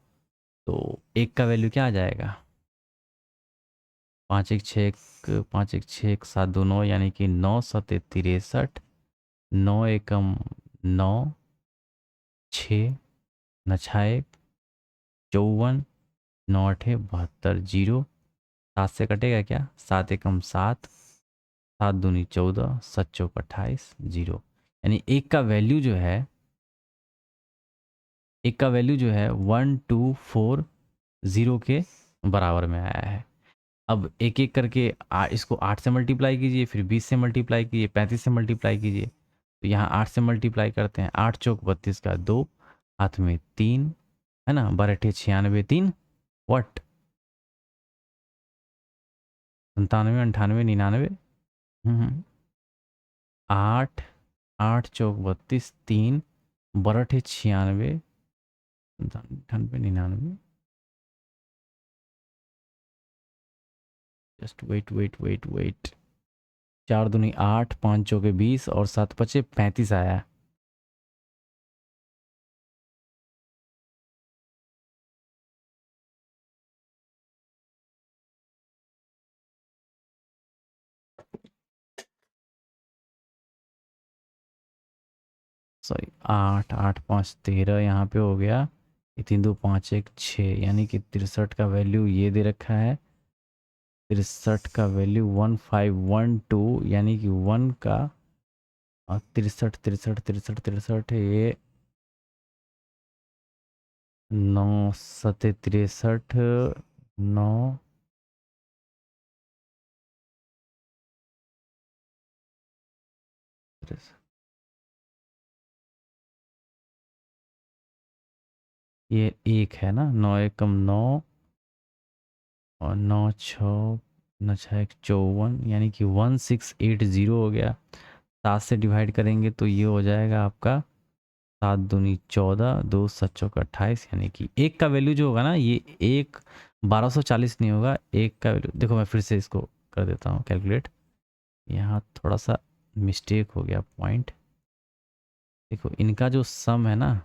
तो एक का वैल्यू क्या आ जाएगा 5 1 6 5 1 6 1 7 2 9, यानी कि 9 7 63, 9 एकम 9, 6 न 6 54, 9 8 72, 0 7 से कटेगा क्या 7 एकम 7, 7 दूनी 14, 7 चौक 28, 0, यानी एक का वैल्यू जो है 1240 के बराबर में आया है। अब एक एक करके इसको 8 से मल्टीप्लाई कीजिए, फिर 20 से मल्टीप्लाई कीजिए, 35 से मल्टीप्लाई कीजिए। तो यहाँ 8 से मल्टीप्लाई करते हैं, 8 चौक 32 का 2, हाथ में 3 है ना, 12 96, 3 वट 97 98 99। 8 8 चौक 32, 3 12 96, 98 99। जस्ट वेट 4 दूनी 8, 5 चौके 20 और 7 पचे 35 आया। सॉरी 8 8 5 13 यहाँ पे हो गया, 3 2 5 1 6, यानी कि 63 का वैल्यू ये दे रखा है। 63 का वैल्यू 1512, यानी कि 1 का 63 63 63 63, ये 9 7 63, 9 ये 1 है ना, 9 एकम 9 और 9 6 9 6 1 54, यानी कि 1680 हो गया। 7 से डिवाइड करेंगे तो ये हो जाएगा आपका 7 दूनी 14, 2 7 चौक 28, यानी कि एक का वैल्यू जो होगा ना ये 1240 नहीं होगा। एक का वैल्यू देखो, मैं फिर से इसको कर देता हूँ कैलकुलेट। यहाँ थोड़ा सा मिस्टेक हो गया पॉइंट। देखो इनका जो सम है ना,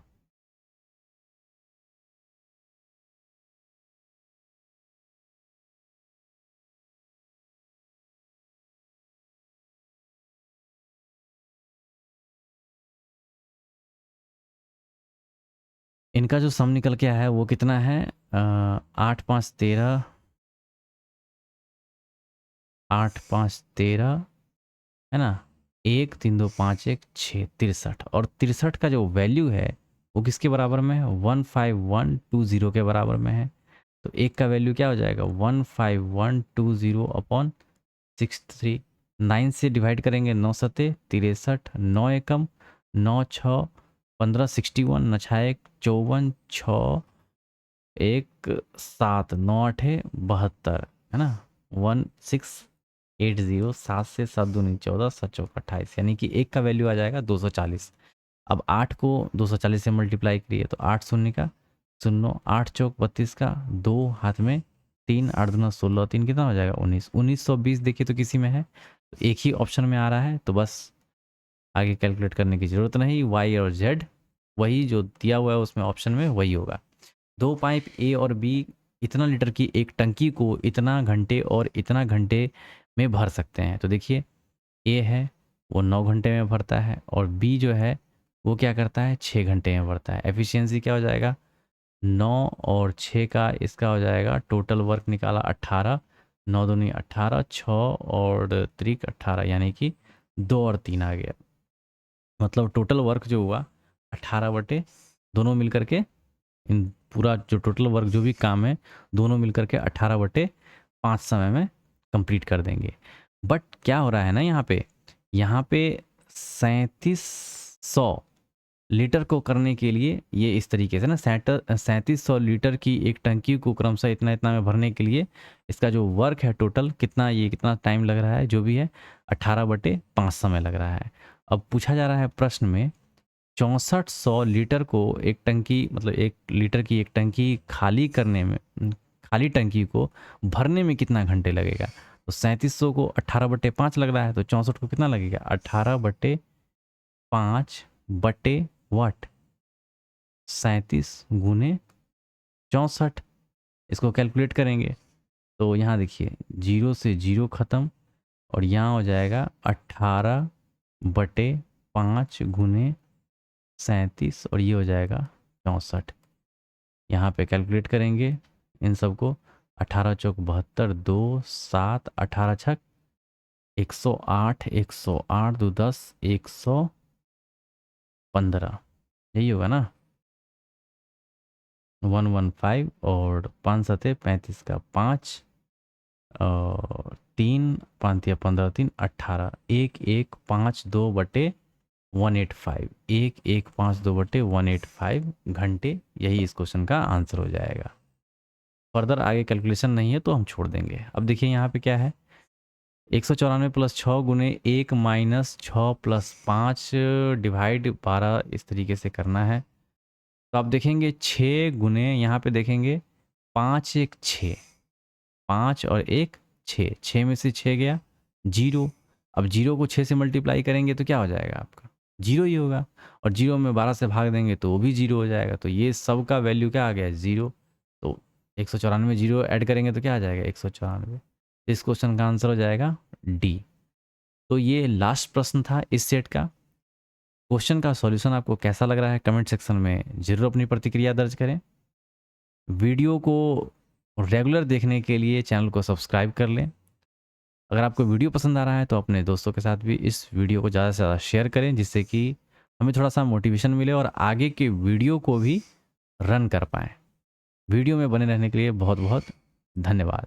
इनका जो सम निकल के आया है वो कितना है, 8 5 13, 8 5 13 है ना, 1 3 2 5 1 6 63, और 63 का जो वैल्यू है वो किसके बराबर में है, 15120 के बराबर में है। तो एक का वैल्यू क्या हो जाएगा, 15120 अपॉन 63। 9 से डिवाइड करेंगे, 9 सते 63, 9 एकम 9 6 15 61, 9 6 1 54, 6 1 7 9 8 72 है ना, 1680। 7 से 7 दूनी 14, 7 चौक 28, यानी कि एक का वैल्यू आ जाएगा 240। अब 8 को 240 से मल्टीप्लाई करिए तो 8 शून्य का शून्य, 8 चौक 32 का, 2 हाथ में 3, 8 दूना 16, 3 कितना हो जाएगा 19, 1920 देखिए तो किसी में है, तो एक ही ऑप्शन में आ रहा है, तो बस आगे कैलकुलेट करने की ज़रूरत नहीं, वाई और जेड वही जो दिया हुआ है उसमें ऑप्शन में वही होगा। दो पाइप ए और बी इतना लीटर की एक टंकी को इतना घंटे और इतना घंटे में भर सकते हैं। तो देखिए ए है वो 9 घंटे में भरता है, और बी जो है वो क्या करता है 6 घंटे में भरता है। एफिशिएंसी क्या हो जाएगा, 9 और 6 का इसका हो जाएगा, टोटल वर्क निकाला 18, 9 दूनी 18, 6 और त्रिक 18, यानी कि 2 और 3 आ गया। मतलब टोटल वर्क जो हुआ 18 बटे दोनों मिलकर के, इन पूरा जो टोटल वर्क जो भी काम है दोनों मिलकर के 18 बटे 5 समय में कंप्लीट कर देंगे। बट क्या हो रहा है ना, यहाँ पे 3700 लीटर को करने के लिए ये इस तरीके से ना 3700 लीटर की एक टंकी को क्रमशः इतना इतना में भरने के लिए इसका जो वर्क है टोटल कितना, ये कितना टाइम लग रहा है, जो भी है 18 बटे 5 समय लग रहा है। अब पूछा जा रहा है प्रश्न में 6400 लीटर को एक टंकी, मतलब 1 लीटर की एक टंकी खाली करने में, खाली टंकी को भरने में कितना घंटे लगेगा। तो 3700 को 18 बटे 5 लग रहा है, तो 64 को कितना लगेगा 18 बटे 5 बटे वाट 37 गुने 64। इसको कैलकुलेट करेंगे तो यहाँ देखिए 0 से 0 ख़त्म, और यहाँ हो जाएगा 18 बटे 5 गुने 37, और ये हो जाएगा 64। यहाँ पे कैलकुलेट करेंगे इन सबको, 18 चौक 72, 2 7 18 छक 108, 108 2 10 115, यही होगा ना 115, और 5 सते 35 का 5 और 3 5 या 15 3 18, 1152 बटे 185, 1152 बटे 185 घंटे, यही इस क्वेश्चन का आंसर हो जाएगा। फर्दर आगे कैलकुलेशन नहीं है तो हम छोड़ देंगे। अब देखिए यहाँ पे क्या है, 194 प्लस 6 गुने 1 माइनस 6 प्लस 5 डिवाइड 12, इस तरीके से करना है। तो आप देखेंगे 6 गुने, यहाँ पे देखेंगे 5 1 6, 5 और 1 6, 6 में से 6 गया 0। अब 0 को 6 से मल्टीप्लाई करेंगे तो क्या हो जाएगा आपका 0 ही होगा, और 0 में 12 से भाग देंगे तो वो भी 0 हो जाएगा। तो ये सब का वैल्यू क्या आ गया 0। तो 194 0 ऐड करेंगे तो क्या आ जाएगा 194। इस क्वेश्चन का आंसर हो जाएगा डी। तो ये लास्ट प्रश्न था इस सेट का। क्वेश्चन का सॉल्यूशन आपको कैसा लग रहा है कमेंट सेक्शन में ज़रूर अपनी प्रतिक्रिया दर्ज करें। वीडियो को रेगुलर देखने के लिए चैनल को सब्सक्राइब कर लें। अगर आपको वीडियो पसंद आ रहा है तो अपने दोस्तों के साथ भी इस वीडियो को ज़्यादा से ज़्यादा शेयर करें, जिससे कि हमें थोड़ा सा मोटिवेशन मिले और आगे के वीडियो को भी रन कर पाएँ। वीडियो में बने रहने के लिए बहुत बहुत धन्यवाद।